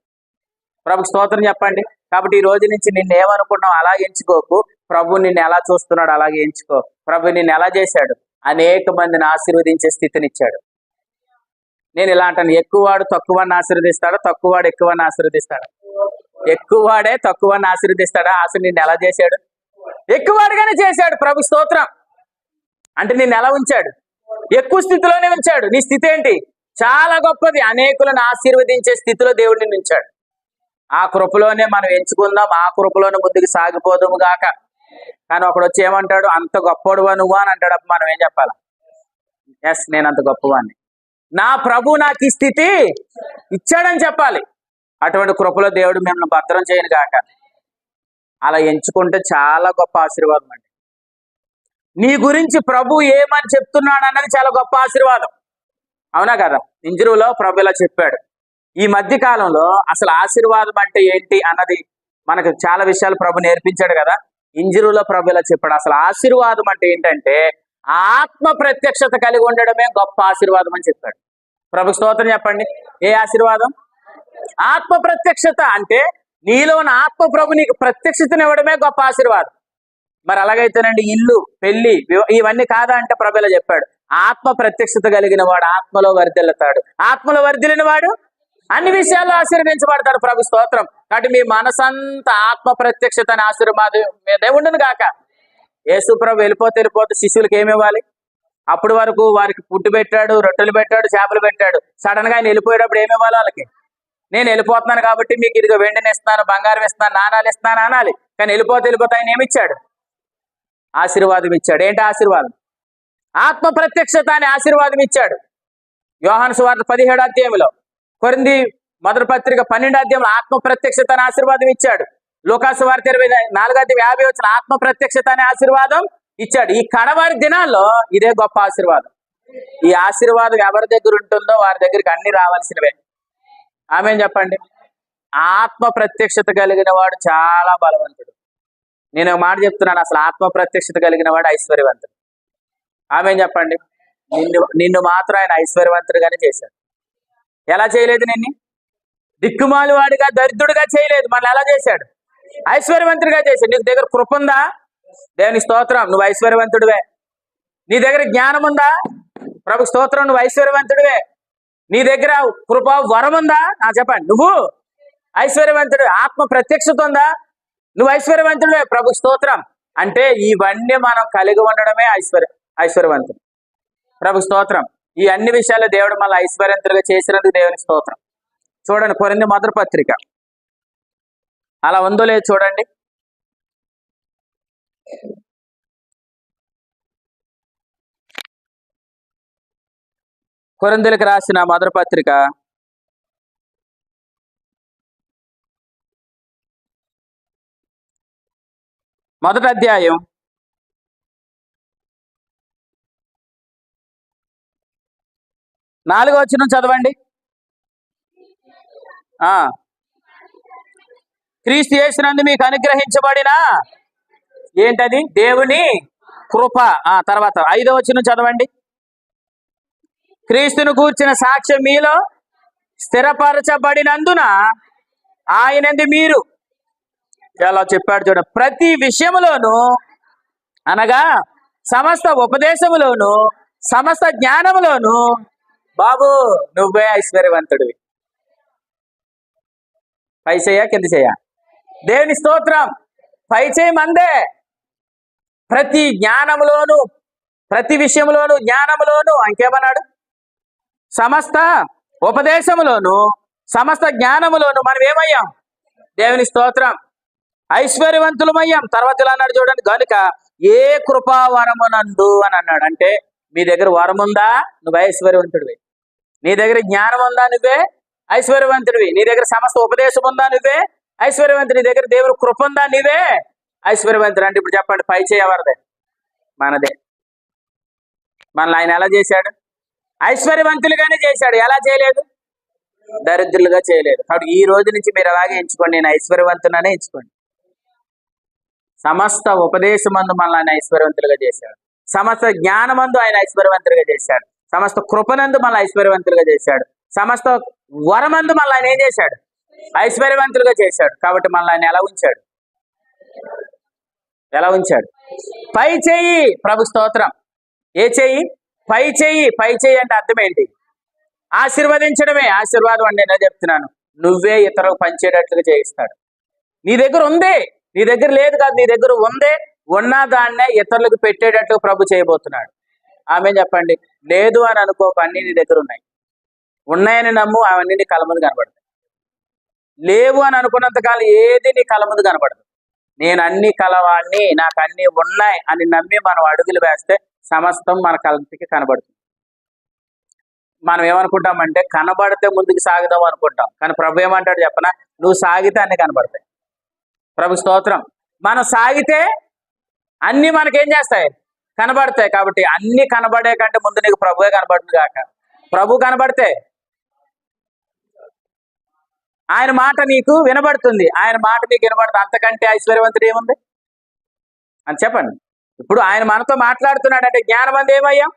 ప్రభు స్తోత్రం చెప్పండి. కాబట్టి ఈ రోజు నుంచి నిన్ను ఏమనుకున్నావు అలా ఎంచుకోకు. ప్రభు నిన్ను ఎలా చూస్తున్నాడు అలాగే ఎంచుకో. ప్రభు నిన్ను ఎలా చేశాడు? అనేక మందిని ఆశీర్వదించే స్థితినిచ్చాడు. నేను ఇలా అంటాను, ఎక్కువవాడు తక్కువని ఆశీర్వదిస్తాడు, తక్కువవాడు ఎక్కువని ఆశీర్వదిస్తాడు. ఎక్కువవాడే తక్కువని ఆశీర్వదిస్తాడా? అసలు నిన్ను ఎలా చేశాడు? ఎక్కువగానే చేశాడు ప్రభు స్తోత్రం. అంటే నిన్ను ఎలా ఉంచాడు? ఎక్కువ స్థితిలోనే ఉంచాడు. నీ స్థితి ఏంటి? చాలా గొప్పది. అనేకులను ఆశీర్వదించే స్థితిలో దేవుడు నిన్ను ఉంచాడు. ఆ కృపలోనే మనం ఎంచుకుందాం, ఆ కృపలోనే ముందుకు సాగిపోదాము గాక. కానీ ఒకడు వచ్చి ఏమంటాడు? అంత గొప్పడువా నువ్వు అని అంటాడు. అప్పుడు మనం ఏం చెప్పాలి? ఎస్, నేను అంత గొప్పవాడిని, నా ప్రభు నాకు ఈ స్థితి ఇచ్చాడని చెప్పాలి. అటువంటి కృపలో దేవుడు మిమ్మల్ని భద్రం చేయను గాక. అలా ఎంచుకుంటే చాలా గొప్ప ఆశీర్వాదం అండి. నీ గురించి ప్రభు ఏమని చెప్తున్నాడు అన్నది చాలా గొప్ప ఆశీర్వాదం, అవునా కదా? ఇంజరులో ప్రభు ఇలా చెప్పాడు. ఈ మధ్య కాలంలో అసలు ఆశీర్వాదం అంటే ఏంటి అన్నది మనకు చాలా విషయాలు ప్రభు నేర్పించాడు కదా. ఇంజరులో ప్రభు ఇలా చెప్పాడు. అసలు ఆశీర్వాదం అంటే ఏంటంటే ఆత్మ ప్రత్యక్షత కలిగి ఉండడమే గొప్ప ఆశీర్వాదం అని చెప్పాడు. ప్రభు స్తోత్రం చెప్పండి. ఏ ఆశీర్వాదం? ఆత్మ ప్రత్యక్షత. అంటే నీలో ఉన్న ఆత్మ ప్రభు నీకు ప్రత్యక్షతనివ్వడమే గొప్ప ఆశీర్వాదం. మరి అలాగైతేనండి ఇల్లు, పెళ్లి, ఇవన్నీ కాదా అంటే ప్రభు ఇలా చెప్పాడు. ఆత్మ ప్రత్యక్షత కలిగిన వాడు ఆత్మలో వర్ధిల్లుతాడు, ఆత్మలో వర్ధిల్లిన వాడు అన్ని విషయాల్లో ఆశీర్వదించబడతాడు. ప్రభు స్తోత్రం. కాబట్టి మీ మనసంతా ఆత్మ ప్రత్యక్షత అనే ఆశీర్వాదం మీదే ఉండును గాక. యేసు ప్రభు వెళ్ళిపోతే శిష్యులకు ఏమి ఇవ్వాలి? అప్పటి వరకు వారికి పుట్టు పెట్టాడు, రొట్టెలు పెట్టాడు, చేపలు పెట్టాడు. సడన్ గా ఆయన వెళ్ళిపోయేటప్పుడు ఏమి ఇవ్వాలి వాళ్ళకి? నేను వెళ్ళిపోతున్నాను కాబట్టి మీకు ఇదిగో వెండిని ఇస్తాను, బంగారం ఇస్తాను, నాణాలు ఇస్తాను అనాలి. కానీ వెళ్ళిపోతే ఆయన ఏమిచ్చాడు? ఆశీర్వాదం ఇచ్చాడు. ఏంటి ఆశీర్వాదం? ఆత్మ ప్రత్యక్షత అనే ఆశీర్వాదం ఇచ్చాడు. యోహాను సువార్త 17వ అధ్యాయంలో, కొరింథీ మొదటి పత్రిక 12వ అధ్యాయంలో ఆత్మ ప్రత్యక్షత అనే ఆశీర్వాదం ఇచ్చాడు. లూకాసు వార్త 24వ అధ్యాయం 50 వచ్చిన ఆత్మ ప్రత్యక్షత అనే ఆశీర్వాదం ఇచ్చాడు. ఈ కడవారి దినాల్లో ఇదే గొప్ప ఆశీర్వాదం. ఈ ఆశీర్వాదం ఎవరి దగ్గర ఉంటుందో వారి దగ్గరికి అన్ని రావాల్సినవే. ఆమె చెప్పండి. ఆత్మ ప్రత్యక్షత కలిగిన వాడు చాలా బలవంతుడు. నేను ఒక మాట చెప్తున్నాను, అసలు ఆత్మ ప్రత్యక్షత కలిగిన వాడు ఐశ్వర్యవంతుడు. ఆమె చెప్పండి. నిన్ను మాత్రం ఆయన ఐశ్వర్యవంతుడిగానే చేశాడు. ఎలా చేయలేదు? నిన్ను దిక్కుమాలి వాడిగా, దరిద్రుడిగా చేయలేదు. మళ్ళీ ఎలా చేశాడు? ఐశ్వర్యవంతుడిగా చేశాడు. నీకు దగ్గర కృప ఉందా? దేవుని స్తోత్రం, నువ్వు ఐశ్వర్యవంతుడివే. నీ దగ్గర జ్ఞానం ఉందా? ప్రభు స్తోత్రం, నువ్వు ఐశ్వర్యవంతుడివే. నీ దగ్గర కృప, వరం ఉందా? చెప్పండి, నువ్వు ఐశ్వర్యవంతుడు. ఆత్మ ప్రత్యక్షత ఉందా? నువ్వు ఐశ్వర్యవంతుడివే. ప్రభు స్తోత్రం. అంటే ఇవన్నీ మనం కలిగి ఉండడమే ఐశ్వర్యవంతుడు. ప్రభు స్తోత్రం. ఈ అన్ని విషయాలు దేవుడు మళ్ళీ ఐశ్వర్యవంతులుగా చేసినందుకు దేవుని స్తోత్రం. చూడండి, కొరింథీ మొదటి పత్రిక అలా ఉందో లేదు చూడండి. కొరింథీయులకు రాసిన మొదటి పత్రిక 1వ అధ్యాయం 4వ వచనం చదవండి. క్రీస్తు యేసునందు మీకు అనుగ్రహించబడిన ఏంటది? దేవుని కృప. తర్వాత 5వ వచనం చదవండి. క్రీస్తును గూర్చిన సాక్ష్యం మీలో స్థిరపరచబడినందున ఆయనందు మీరు, ఎలా చెప్పాడు చూడ, ప్రతి విషయములోను అనగా సమస్త ఉపదేశములోను సమస్త జ్ఞానములోను బాబు నువ్వే ఐశ్వర్యవంతుడివి. పై చేయ కింద చేయ? దేవుని స్తోత్రం. పై చేయి మందే. ప్రతి జ్ఞానములోను, ప్రతి విషయంలోను, జ్ఞానములోను, ఇంకేమన్నాడు? సమస్త ఉపదేశములోను సమస్త జ్ఞానములోను మనం ఏమయ్యాం? దేవుని స్తోత్రం, ఐశ్వర్యవంతులమయ్యాం. తర్వాత ఇలా అన్నాడు చూడండి, గనుక ఏ కృపావరమునందు అని అన్నాడు. అంటే మీ దగ్గర వరం ఉందా? నువ్వు ఐశ్వర్యవంతుడివి. నీ దగ్గర జ్ఞానం ఉందా? నువ్వే ఐశ్వర్యవంతుడివి. నీ దగ్గర సమస్త ఉపదేశం ఉందా? నువ్వే ఐశ్వర్యవంతుడి. నీ దగ్గర దేవుడు కృప ఉందా? నీవే ఐశ్వర్యవంతుడు. అంటే ఇప్పుడు చెప్పండి, పై చేయి ఎవరిదే? మనదే. మనల్ని ఆయన ఎలా చేశాడు? ఐశ్వర్యవంతులుగానే చేశాడు. ఎలా చేయలేదు? దరిద్రులుగా చేయలేదు. కాబట్టి ఈ రోజు నుంచి మీరు అలాగే ఎంచుకోండి, నేను ఐశ్వర్యవంతుననే ఎంచుకోండి. సమస్త ఉపదేశమందు మనల్ని ఆయన ఐశ్వర్యవంతులుగా చేశాడు. సమస్త జ్ఞానమందు ఆయన ఐశ్వర్యవంతులుగా చేశాడు. సమస్త కృపనందు మనల్ని ఐశ్వర్యవంతులుగా చేశాడు. సమస్త వరమందు మనల్ని ఆయన ఏం చేశాడు? ఐశ్వర్యవంతులుగా చేశాడు. కాబట్టి మనల్ని ఆయన ఎలా ఉంచాడు? ఎలా ఉంచాడు? పై చేయి. ప్రభు స్తోత్రం. ఏ చెయ్యి? పై చెయ్యి. పై చెయ్యి అంటే అర్థం ఏంటి? ఆశీర్వదించడమే. ఆశీర్వాదం అంటే నేను చెప్తున్నాను, నువ్వే ఇతరులకు పంచేటట్లుగా చేయిస్తాడు. నీ దగ్గర ఉంది, నీ దగ్గర లేదు కాదు, నీ దగ్గర ఉందే. ఉన్న దాన్నే ఇతరులకు పెట్టేటట్లు ప్రభు చేయబోతున్నాడు. ఆమె చెప్పండి. లేదు అని అనుకోక, అన్ని నీ దగ్గర ఉన్నాయి. ఉన్నాయని నమ్ము, అవన్నీ నీ కళ్ళ ముందు కనబడతాయి. లేవు అని అనుకున్నంత కాలం ఏది నీ కళ్ళ ముందు కనబడదు. నేను అన్ని కలవాడిని, నాకు అన్ని ఉన్నాయి అని నమ్మి మనం అడుగులు వేస్తే సమస్తం మన కళ్ళకి కనబడుతుంది. మనం ఏమనుకుంటామంటే కనబడితే ముందుకు సాగుదాం అనుకుంటాం. కానీ ప్రభు ఏమంటాడు చెప్పనా? నువ్వు సాగితే అన్ని కనబడతాయి. ప్రభు స్తోత్రం. మనం సాగితే అన్ని మనకేం చేస్తాయి? కనబడతాయి. కాబట్టి అన్ని కనబడే కంటే ముందు నీకు ప్రభువే కనబడుతుంది కాక. ప్రభు కనబడితే ఆయన మాట నీకు వినబడుతుంది. ఆయన మాట నీకు వినబడుతుంది. అంతకంటే ఐశ్వర్యవంతుడు ఏముంది అని చెప్పండి. ఇప్పుడు ఆయన మనతో మాట్లాడుతున్నాడంటే జ్ఞానమందు ఏమయ్యాం?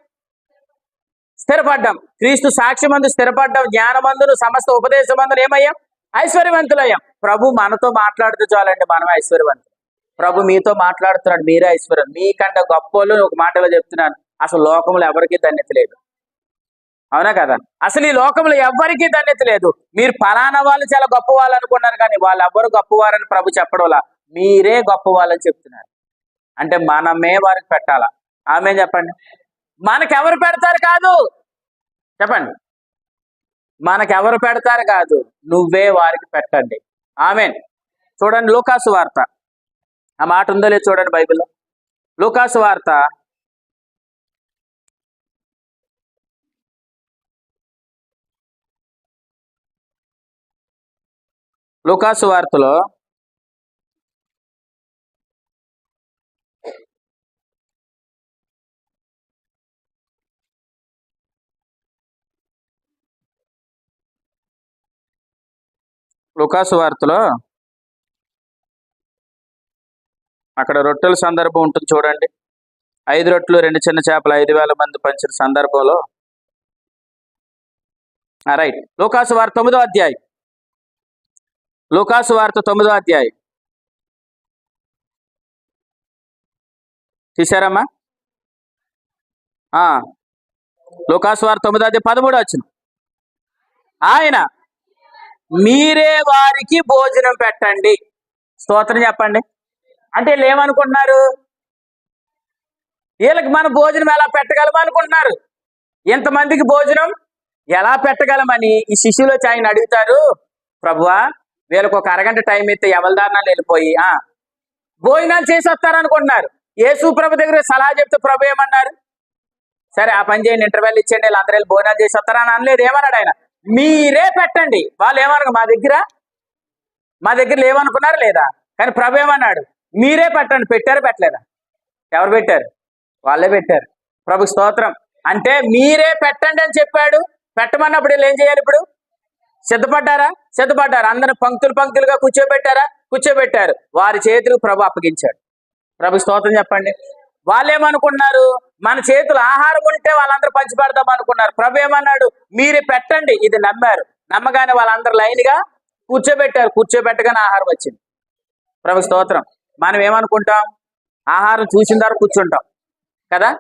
స్థిరపడ్డాం. క్రీస్తు సాక్ష్యమందు స్థిరపడ్డాం. జ్ఞానమందును సమస్త ఉపదేశమందును ఏమయ్యాం? ఐశ్వర్యవంతులయ్యాం. ప్రభు మనతో మాట్లాడుతూ చాలండి, మనమే ఐశ్వర్యవంతులు. ప్రభు మీతో మాట్లాడుతున్నాడు, మీరే ఐశ్వర్యం. మీకంటే గొప్పలు ఒక మాటలో చెప్తున్నాను, అసలు లోకంలో ఎవరికీ ధన్యత లేదు. అవునా కదా? అసలు ఈ లోకంలో ఎవ్వరికీ ధన్యత లేదు. మీరు ఫలానా వాళ్ళు చాలా గొప్ప వాళ్ళు అనుకున్నారు, కానీ వాళ్ళు ఎవ్వరు గొప్పవారని ప్రభు చెప్పడంలా మీరే గొప్ప వాళ్ళని చెప్తున్నారు. అంటే మనమే వారికి పెట్టాలా? ఆమె చెప్పండి. మనకెవరు పెడతారు కాదు, చెప్పండి. మనకెవరు పెడతారు కాదు, నువ్వే వారికి పెట్టండి. ఆమేన్. చూడండి లూకాసు వార్త, ఆ మాట ఉందో లేదు చూడండి బైబిల్లో. లూకాసు వార్త అక్కడ రొట్టెల సందర్భం ఉంటుంది చూడండి. 5 రొట్టెలు 2 చిన్న చేపలు 5,000 మంది పంచిన సందర్భంలో. రైట్. లూకాసు వార్త 9వ అధ్యాయం. లూకాసు వార్త 9వ అధ్యాయం తీశారమ్మా? లూకాసు వార్త 9వ అధ్యాయం 13వ వచనం. ఆయన మీరే వారికి భోజనం పెట్టండి. స్తోత్రం చెప్పండి. అంటే వీళ్ళు ఏమనుకుంటున్నారు? వీళ్ళకి మన భోజనం ఎలా పెట్టగలం అనుకుంటున్నారు. ఇంతమందికి భోజనం ఎలా పెట్టగలమని ఈ శిష్యులు వచ్చి ఆయన అడుగుతారు. ప్రభువా, వీళ్ళకి ఒక అరగంట టైం ఇస్తే ఎవరిదారునాలు వెళ్ళిపోయి భోజనాలు చేసి వస్తారనుకుంటున్నారు. యేసు ప్రభు దగ్గర సలహా చెప్తే ప్రభు ఏమన్నారు? సరే ఆ పని చేయండి, ఇంటర్వెల్ ఇచ్చేయండి, వీళ్ళందరూ వెళ్ళి భోజనాలు చేసి వస్తారని అనలేదు. ఏమన్నాడు ఆయన? మీరే పెట్టండి. వాళ్ళు ఏమనుకో మా దగ్గర లేవనుకున్నారు లేదా? కానీ ప్రభు ఏమన్నాడు? మీరే పెట్టండి. పెట్టారు పెట్టలేదా? ఎవరు పెట్టారు? వాళ్ళే పెట్టారు. ప్రభు స్తోత్రం. అంటే మీరే పెట్టండి అని చెప్పాడు. పెట్టమన్నప్పుడు వీళ్ళు ఏం చేయాలి? ఇప్పుడు సిద్ధపడ్డారా? సిద్ధపడ్డారు. అందరూ పంక్తులుగా కూర్చోబెట్టారు. వారి చేతులకు ప్రభు అప్పగించాడు. ప్రభు స్తోత్రం చెప్పండి. వాళ్ళు ఏమనుకున్నారు? మన చేతులు ఆహారం ఉంటే వాళ్ళందరూ పంచి పెడదాం అనుకున్నారు. ప్రభు ఏమన్నాడు? మీరే పెట్టండి. ఇది నమ్మారు. నమ్మగానే వాళ్ళందరూ లైన్గా కూర్చోబెట్టగానే ఆహారం వచ్చింది. ప్రభు స్తోత్రం. మనం ఏమనుకుంటాం? ఆహారం చూసిన తర్వాత కూర్చుంటాం కదా.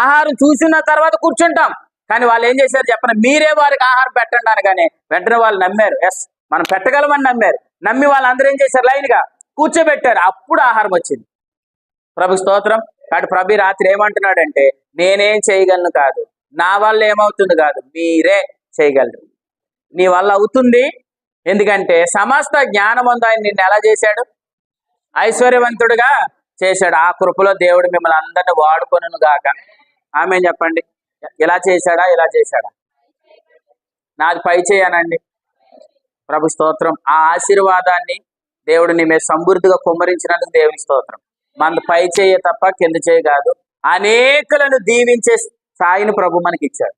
ఆహారం చూసిన తర్వాత కూర్చుంటాం. కానీ వాళ్ళు ఏం చేశారు చెప్పండి? మీరే వారికి ఆహారం పెట్టండి అనగానే వెంటనే వాళ్ళు నమ్మారు. ఎస్, మనం పెట్టగలమని నమ్మారు. నమ్మి వాళ్ళందరూ ఏం చేశారు? లైన్గా కూర్చోబెట్టారు. అప్పుడు ఆహారం వచ్చింది. ప్రభు స్తోత్రం. కాబట్టి ప్రభు రాత్రి ఏమంటున్నాడంటే, నేనేం చేయగలను కాదు, నా వల్ల ఏమవుతుంది కాదు, మీరే చేయగలరు. నీ వల్ల అవుతుంది. ఎందుకంటే సమస్త జ్ఞానమందు ఆయన నిన్ను ఎలా చేశాడు? ఐశ్వర్యవంతుడిగా చేశాడు. ఆ కృపలో దేవుడు మిమ్మల్ని అందరిని వాడుకొనును గాక. ఆమేన్ చెప్పండి. ఇలా చేశాడా? నాది పై చేయనండి. ప్రభు స్తోత్రం. ఆ ఆశీర్వాదాన్ని దేవుడు నీ మీద సమృద్ధిగా కుమ్మరించినందుకు దేవుని స్తోత్రం. మన పై చేయ తప్ప కింద చేయ కాదు. అనేకులను దీవించే స్థాయిని ప్రభు మనకి ఇచ్చాడు.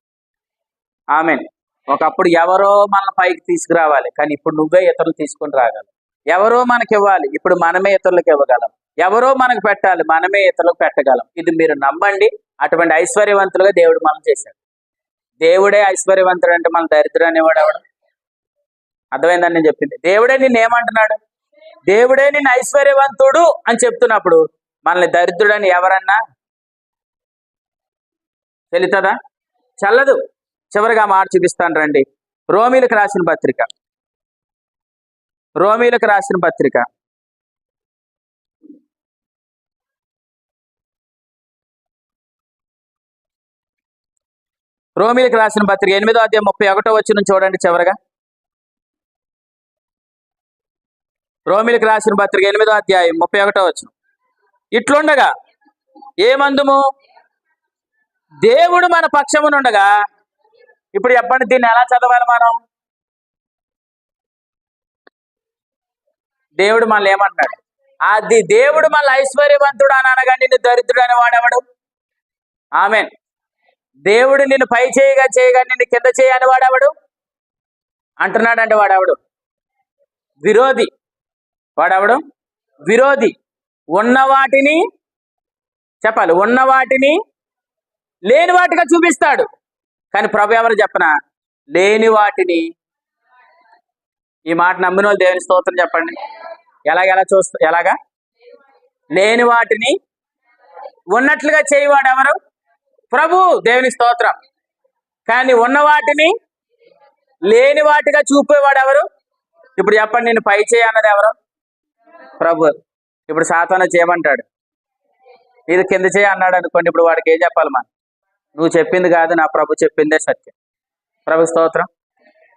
ఆమేన్. ఒకప్పుడు ఎవరో మన పైకి తీసుకురావాలి, కానీ ఇప్పుడు నువ్వే ఇతరులు తీసుకొని రాగలవు. ఎవరో మనకి ఇవ్వాలి, ఇప్పుడు మనమే ఇతరులకు ఇవ్వగలం. ఎవరో మనకు పెట్టాలి, మనమే ఇతరులకు పెట్టగలం. ఇది మీరు నమ్మండి. అటువంటి ఐశ్వర్యవంతులుగా దేవుడు మనం చేశాడు. దేవుడే ఐశ్వర్యవంతుడు అంటే మన దరిద్రం అనేవాడు ఎవడు? అర్థమైందని నేను చెప్పింది. దేవుడే నిన్ను ఏమంటున్నాడు? దేవుడే నిన్ను ఐశ్వర్యవంతుడు అని చెప్తున్నప్పుడు మనల్ని దరిద్రుడని ఎవరన్నా తెలుతుందా? చల్లదు. చివరిగా మాట చూపిస్తాను రండి. రోమీలకు రాసిన పత్రిక రోమీలకు రాసిన పత్రిక 8వ అధ్యాయం 31వ వచనం చూడండి చివరగా. రోమీలకు రాసిన పత్రిక 8వ అధ్యాయం 31వ వచనం. ఇట్లుండగా ఏమందుము, దేవుడు మన పక్షమునుండగా. ఇప్పుడు చెప్పండి, దీన్ని ఎలా చదవాలి మనం? దేవుడు మనల్ని ఏమంటున్నాడు? అది దేవుడు మన ఐశ్వర్యవంతుడు అని అనగా నిన్ను దరిద్రుడు అని వాడేవాడు. ఆమేన్. దేవుడు నిన్ను పై చేయగా నిన్ను కింద చేయని వాడేవాడు అంటున్నాడంటే వాడేవాడు విరోధి. వాడేవాడు విరోధి. ఉన్న వాటిని చెప్పాలి, ఉన్న వాటిని లేని వాటిగా చూపిస్తాడు. కానీ ప్రభు ఎవరు చెప్పనా? లేని వాటిని. ఈ మాట నమ్మిన వాళ్ళు దేవుని స్తోత్రం చెప్పండి. ఎలాగా లేని వాటిని ఉన్నట్లుగా చేయవాడు ఎవరు? ప్రభు. దేవుని స్తోత్రం. కానీ ఉన్న వాటిని లేని వాటిగా చూపేవాడు ఎవరు? ఇప్పుడు చెప్పండి, నేను పై చేయ అన్నది ఎవరు? ప్రభు. ఇప్పుడు సాతాను చేయమంటాడు, ఇది కింద చేయ అన్నాడు అనుకోండి. ఇప్పుడు వాడికి ఏం చెప్పాలి? మనం నువ్వు చెప్పింది కాదు, నా ప్రభు చెప్పిందే సత్యం. ప్రభు స్తోత్రం.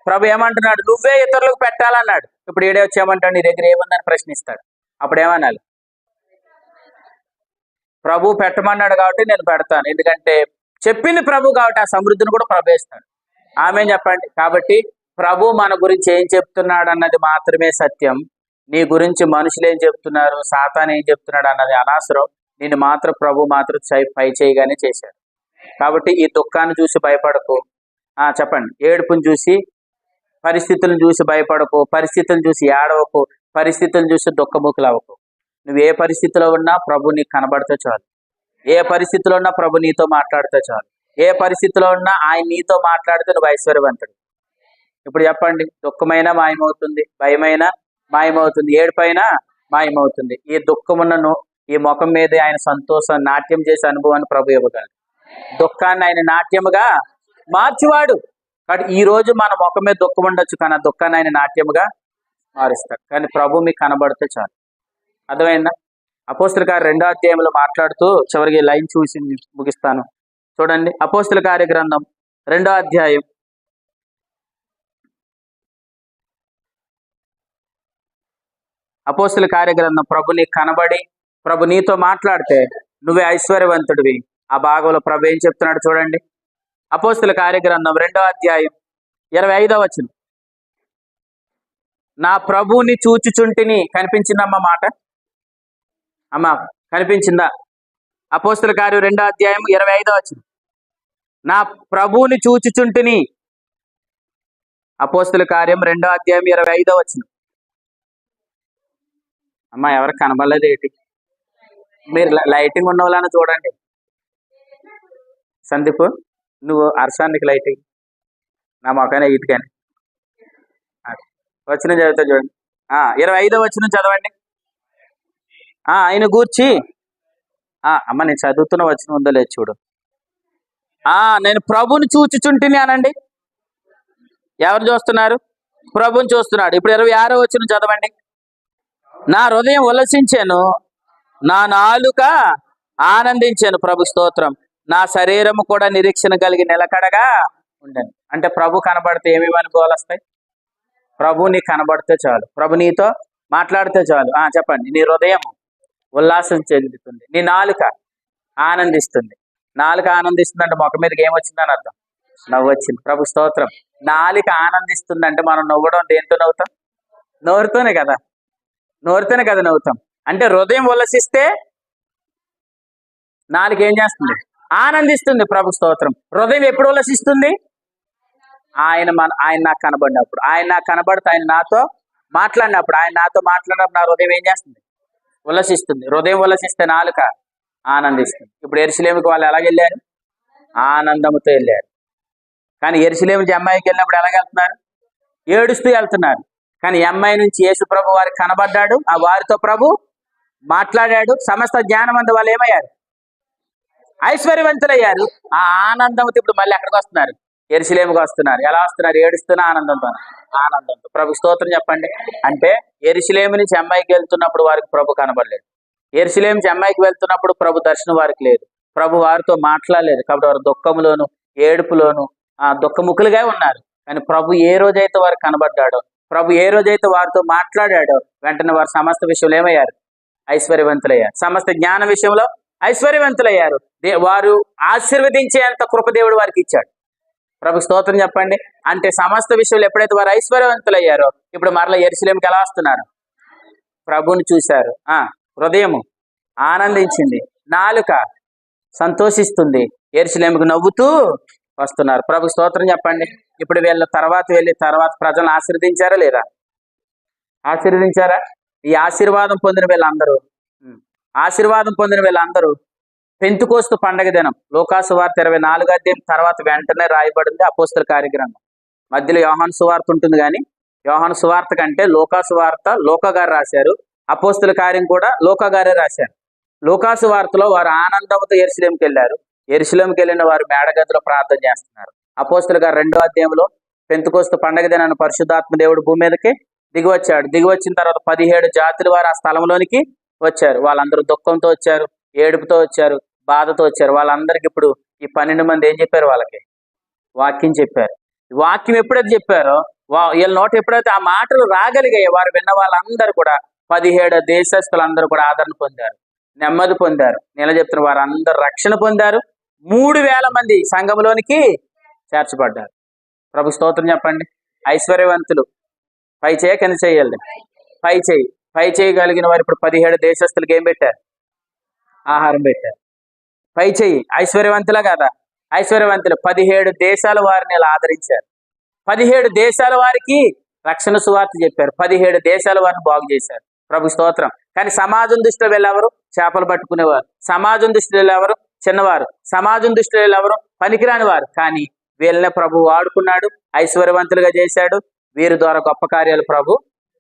ప్రభు ఏమంటున్నాడు? నువ్వే ఇతరులకు పెట్టాలన్నాడు. ఇప్పుడు ఈడే వచ్చేయమంటాడు, నీ దగ్గర ఏముందని ప్రశ్నిస్తాడు. అప్పుడు ఏమనాలి? ప్రభు పెట్టమన్నాడు కాబట్టి నేను పెడతాను, ఎందుకంటే చెప్పింది ప్రభు కాబట్టి ఆ సమృద్ధిని కూడా ప్రభు ఇస్తాడు. ఆమేన్ చెప్పండి. కాబట్టి ప్రభు మన గురించి ఏం చెప్తున్నాడు అన్నది మాత్రమే సత్యం. నీ గురించి మనుషులు ఏం చెప్తున్నారు, సాతాను ఏం చెప్తున్నాడు అన్నది అనవసరం. నేను మాత్రం ప్రభు మాత్రం పై చేయగానే చేశాడు. కాబట్టి ఈ దుఃఖాన్ని చూసి భయపడకు. చెప్పండి. ఏడుపుని చూసి, పరిస్థితులను చూసి భయపడకు, పరిస్థితులను చూసి ఏడవకు, పరిస్థితులను చూసి దుఃఖముఖులు అవ్వకు. నువ్వు ఏ పరిస్థితిలో ఉన్నా ప్రభు నీకు కనబడితే చాలు. ఏ పరిస్థితిలో ఉన్నా ప్రభు నీతో మాట్లాడితే చాలు. ఏ పరిస్థితిలో ఉన్నా ఆయన నీతో మాట్లాడితే నువ్వు ఐశ్వర్యవంతుడు. ఇప్పుడు చెప్పండి, దుఃఖమైనా మాయమవుతుంది, భయమైనా మాయమవుతుంది, ఏడుపైనా మాయమవుతుంది. ఈ దుఃఖమున్నను ఈ ముఖం మీద ఆయన సంతోషం నాట్యం చేసే అనుభవాన్ని ప్రభు ఇవ్వగలడు. దుఃఖాన్ని ఆయన నాట్యముగా మార్చివాడు. కాబట్టి ఈ రోజు మన ముఖం మీద దుఃఖం ఉండొచ్చు, కానీ ఆ దుఃఖాన్ని ఆయన నాట్యముగా మారుస్తాడు. కానీ ప్రభు మీకు కనబడితే చాలు. అర్థమైందా? అపోస్తల కార్య 2వ అధ్యాయంలో మాట్లాడుతూ చివరికి లైన్ చూసి ముగిస్తాను. చూడండి, అపోస్తల కార్య గ్రంథం 2వ అధ్యాయం 2 ప్రభు నీకు కనబడి ప్రభు నీతో మాట్లాడితే నువ్వే ఐశ్వర్యవంతుడివి. ఆ భాగంలో ప్రభు ఏం చెప్తున్నాడు చూడండి. అపోస్తల కార్య గ్రంథం 2వ అధ్యాయం 25వ వచనం. నా ప్రభువుని చూచుచుంటిని. కనిపించిందమ్మా మాట? అమ్మా కనిపించిందా? అపోస్తల కార్యం 2వ అధ్యాయం 25వ వచనం. నా ప్రభువుని చూచుచుంటిని. అపోస్తల కార్యం 2వ అధ్యాయం 25వ వచనం. అమ్మా ఎవరికి కనబడలేదు ఏంటి? మీరు లైటింగ్ ఉన్న వాళ్ళని చూడండి. సందీప్, నువ్వు అర్షానికి లైటింగ్, నా మొక్కనే ఇటుకని వచ్చిన చదివితే చూడండి. 25వ వచనం చదవండి. ఆయన గూర్చి అమ్మ నేను చదువుతున్న వచనం ఉందో లేదు చూడు. నేను ప్రభుని చూచుచుంటిని అనండి. ఎవరు చూస్తున్నారు? ప్రభుని చూస్తున్నాడు. ఇప్పుడు 26వ వచనం చదవండి. నా హృదయం ఉల్లసించాను, నా నాలుక ఆనందించాను. ప్రభు స్తోత్రం. నా శరీరము కూడా నిరీక్షణ కలిగి నిలకడగా ఉండను. అంటే ప్రభు కనబడితే ఏమేమి అనుభవాలు వస్తాయి? ప్రభు నీకు కనబడితే చాలు, ప్రభు నీతో మాట్లాడితే చాలు. చెప్పండి. నీ హృదయం ఉల్లాసం చెందుతుంది, నీ నాలుక ఆనందిస్తుంది. నాలుక ఆనందిస్తుంది అంటే మొక్క మీదకి ఏమొచ్చిందని అర్థం? నవ్వు వచ్చింది. ప్రభు స్తోత్రం. నాలుక ఆనందిస్తుంది అంటే మనం నవ్వడం దేంతో నవ్వుతాం? నోరుతోనే కదా. నోరుతోనే కదా నవ్వుతాం. అంటే హృదయం ఉల్లసిస్తే నాలుక ఏం చేస్తుంది? ఆనందిస్తుంది. ప్రభు స్తోత్రం. హృదయం ఎప్పుడు ఉల్లసిస్తుంది? ఆయన నాకు కనబడినప్పుడు, ఆయన నాకు కనబడితే, ఆయన నాతో మాట్లాడినప్పుడు, ఆయన నాతో మాట్లాడినప్పుడు నా హృదయం ఏం చేస్తుంది? ఉల్లసిస్తుంది. హృదయం ఉల్లసిస్తే నాలుక ఆనందిస్తుంది. ఇప్పుడు యెరూషలేముకి వాళ్ళు ఎలాగెళ్ళారు? ఆనందంతో వెళ్ళారు. కానీ యెరూషలేము నుంచి అమ్మాయికి వెళ్ళినప్పుడు ఎలాగెళ్తున్నారు? ఏడుస్తూ వెళ్తున్నారు. కానీ అమ్మాయి నుంచి యేసు ప్రభు వారికి కనబడ్డాడు, ఆ వారితో ప్రభు మాట్లాడాడు. సమస్త జ్ఞానం అందు వాళ్ళు ఏమయ్యారు? ఐశ్వర్యవంతులయ్యారు. ఆ ఆనందంతో ఇప్పుడు మళ్ళీ ఎక్కడికి వస్తున్నారు? యెరూషలేముకి వస్తున్నారు. ఎలా వస్తున్నారు? ఏడుస్తున్న ఆనందంతో. ప్రభు స్తోత్రం చెప్పండి. అంటే యెరూషలేము నుంచి అమ్మాయికి వెళ్తున్నప్పుడు వారికి ప్రభు కనబడలేదు. యెరూషలేము నుంచి అమ్మాయికి వెళ్తున్నప్పుడు ప్రభు దర్శనం వారికి లేదు. ప్రభు వారితో మాట్లాడలేదు. కాబట్టి వారు దుఃఖంలోను ఏడుపులోను దుఃఖముఖులుగా ఉన్నారు. కానీ ప్రభు ఏ రోజైతే వారు కనబడ్డాడో, ప్రభు ఏ రోజైతే వారితో మాట్లాడాడో, వెంటనే వారు సమస్త విషయంలో ఏమయ్యారు? ఐశ్వర్యవంతులయ్యారు. సమస్త జ్ఞాన విషయంలో ఐశ్వర్యవంతులయ్యారు. వారు ఆశీర్వదించేంత కృపదేవుడు వారికి ఇచ్చాడు. ప్రభు స్తోత్రం చెప్పండి. అంటే సమస్త విషయంలో ఎప్పుడైతే వారు ఐశ్వర్యవంతులయ్యారో, ఇప్పుడు మరలా యెరూషలేముకి ఎలా వస్తున్నారు? ప్రభువుని చూశారు. హృదయము ఆనందించింది, నాలుక సంతోషిస్తుంది, యెరూషలేముకు నవ్వుతూ వస్తున్నారు. ప్రభు స్తోత్రం చెప్పండి. ఇప్పుడు వీళ్ళ వెళ్ళి తర్వాత ప్రజలను ఆశీర్వదించారా లేదా? ఆశీర్వదించారా? ఈ ఆశీర్వాదం పొందిన వీళ్ళందరూ పెంతుకోస్తు పండగ దినం లూకాసు వార్త 24వ అధ్యాయం తర్వాత వెంటనే రాయబడింది అపోస్తల కార్యగ్రంథం. మధ్యలో యోహాను సువార్త ఉంటుంది, కానీ యోహాను సువార్త కంటే లూకాసు వార్త లూకా గారు రాశారు. అపోస్తల కార్యం కూడా లూకా గారే రాశారు. లూకాసు వార్తలో వారు ఆనందంతో యెరూషలేముకి వెళ్ళారు. యెరూషలేముకి వెళ్ళిన వారు మేడగదిలో ప్రార్థన చేస్తున్నారు. అపోస్తల గారు 2వ అధ్యాయంలో పెంతుకోస్తు పండగ దినాన్ని పరిశుద్ధాత్మ దేవుడు భూమి మీదకి దిగివచ్చాడు. దిగివచ్చిన తర్వాత 17 జాతుల వారు ఆ స్థలంలోనికి వచ్చారు. వాళ్ళందరూ దుఃఖంతో వచ్చారు, ఏడుపుతో వచ్చారు, బాధతో వచ్చారు. వాళ్ళందరికీ ఇప్పుడు ఈ 12 మంది ఏం చెప్పారు? వాళ్ళకి వాక్యం చెప్పారు. వాక్యం ఎప్పుడైతే చెప్పారో, వీళ్ళ నోట ఎప్పుడైతే ఆ మాటలు రాగలిగాయో, వారు విన్న వాళ్ళందరూ కూడా 17 దేశస్తులందరూ కూడా ఆదరణ పొందారు, నెమ్మది పొందారు. నేను చెప్తున్న వారందరూ రక్షణ పొందారు. 3000 మంది సంఘంలోనికి చేర్చబడ్డారు. ప్రభు స్తోత్రం చెప్పండి. ఐశ్వర్యవంతులు పై చేయ కింద చేయాలి. పై చేయగలిగిన వారు ఇప్పుడు 17 దేశస్తులకు ఏం పెట్టారు? ఆహారం పెట్టారు. పై చెయ్యి ఐశ్వర్యవంతులా కదా? ఐశ్వర్యవంతులు 17 దేశాల వారిని ఇలా ఆదరించారు. 17 దేశాల వారికి రక్షణ సువార్త చెప్పారు. 17 దేశాల వారిని బాగు చేశారు. ప్రభు స్తోత్రం. కానీ సమాజం దృష్టిలో వెళ్ళెవరు? చేపలు పట్టుకునేవారు. సమాజం దృష్టిలో వెళ్ళెవరు? చిన్నవారు. సమాజం దృష్టిలో వెళ్ళెవరు? పనికిరాని వారు. కానీ వీళ్ళనే ప్రభు వాడుకున్నాడు, ఐశ్వర్యవంతులుగా చేశాడు. వీరి ద్వారా గొప్ప కార్యాలు ప్రభు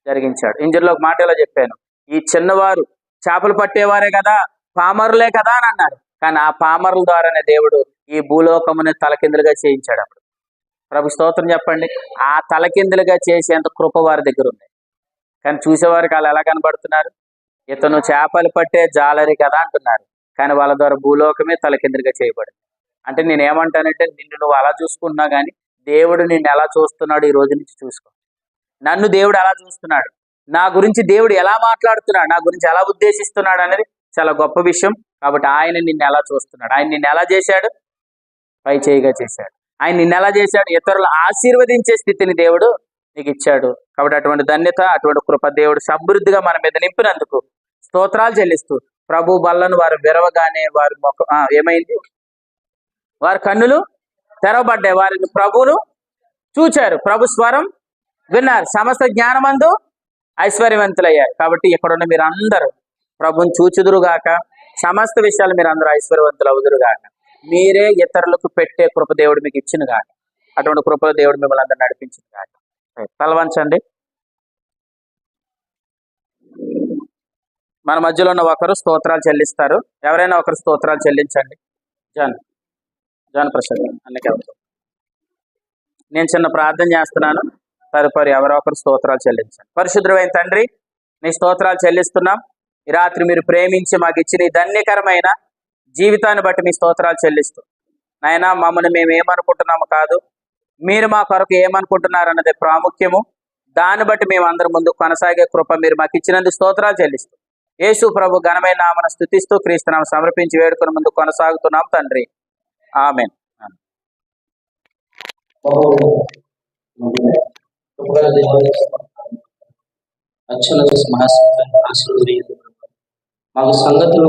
జరిగించాడు. ఇంజర్లో ఒక మాట ఇలా చెప్పాను, ఈ చిన్నవారు చేపలు పట్టేవారే కదా, పామరులే కదా అని అన్నారు. కానీ ఆ పామరుల ద్వారానే దేవుడు ఈ భూలోకముని తలకిందులుగా చేయించాడు. అప్పుడు ప్రభు స్తోత్రం చెప్పండి. ఆ తలకిందులుగా చేసేంత కృప వారి దగ్గర ఉంది. కానీ చూసేవారికి వాళ్ళు ఎలా కనబడుతున్నారు? ఇతను చేపలు పట్టే జాలరి కదా అంటున్నారు. కానీ వాళ్ళ ద్వారా భూలోకమే తలకిందులుగా చేయబడింది. అంటే నేను ఏమంటానంటే, నిన్ను నువ్వు అలా చూసుకున్నా కానీ దేవుడు నిన్ను ఎలా చూస్తున్నాడు ఈ రోజు నుంచి చూసుకో. నన్ను దేవుడు ఎలా చూస్తున్నాడు, నా గురించి దేవుడు ఎలా మాట్లాడుతున్నాడు, నా గురించి ఎలా ఉద్దేశిస్తున్నాడు అనేది చాలా గొప్ప విషయం. కాబట్టి ఆయన నిన్ను ఎలా చూస్తున్నాడు, ఆయన నిన్ను ఎలా చేశాడు? పై చేయిగా చేశాడు. ఆయన నిన్ను ఎలా చేశాడు? ఇతరులు ఆశీర్వదించే స్థితిని దేవుడు నీకు ఇచ్చాడు. కాబట్టి అటువంటి ధన్యత, అటువంటి కృప దేవుడు సమృద్ధిగా మన మీద నింపినందుకు స్తోత్రాలు చెల్లిస్తూ, ప్రభు బల్లను వారు విరవగానే వారి ఏమైంది? వారి కన్నులు తెరవబడ్డాయి. వారిని ప్రభువును చూచారు, ప్రభు స్వరం విన్నారు, సమస్త జ్ఞానమందు ఐశ్వర్యవంతులయ్యారు. కాబట్టి ఇక్కడున్న మీరు అందరూ ప్రభుని చూచుదురుగాక, సమస్త విషయాలు మీరు అందరూ ఐశ్వర్యవంతులు అవుదురుగాక. మీరే ఇతరులకు పెట్టే కృప దేవుడు మీకు ఇచ్చిన గాక. అటువంటి కృపలో దేవుడు మిమ్మల్ని అందరూ నడిపించింది గాక. తలవంచండి. మన మధ్యలో ఉన్న ఒకరు స్తోత్రాలు చెల్లిస్తారు. ఎవరైనా ఒకరు స్తోత్రాలు చెల్లించండి. జాన్ ప్రసాద్ అన్నకి నేను చిన్న ప్రార్థన చేస్తున్నాను. తదుపరి ఎవరో ఒకరు స్తోత్రాలు చెల్లించండి. పరిశుద్ధుడైన తండ్రి, నీ స్తోత్రాలు చెల్లిస్తున్నాం. ఈ రాత్రి మీరు ప్రేమించి మాకు ఇచ్చిన ఈ ధన్యకరమైన జీవితాన్ని బట్టి మీ స్తోత్రాలు చెల్లిస్తూ, నాయనా మమ్మల్ని మేము ఏమనుకుంటున్నాము కాదు, మీరు మా కొరకు ఏమనుకుంటున్నారు అన్నది ప్రాముఖ్యము. దాన్ని బట్టి మేము అందరి ముందు కొనసాగే కృప మీరు మాకు ఇచ్చినందుకు స్తోత్రాలు చెల్లిస్తూ, యేసు ప్రభు ఘనమైన నామమున స్తుతిస్తూ క్రీస్తునామమున సమర్పించి వేడుకొని ముందు కొనసాగుతున్నాం తండ్రి. ఆమేన్. మాకు సంగతులు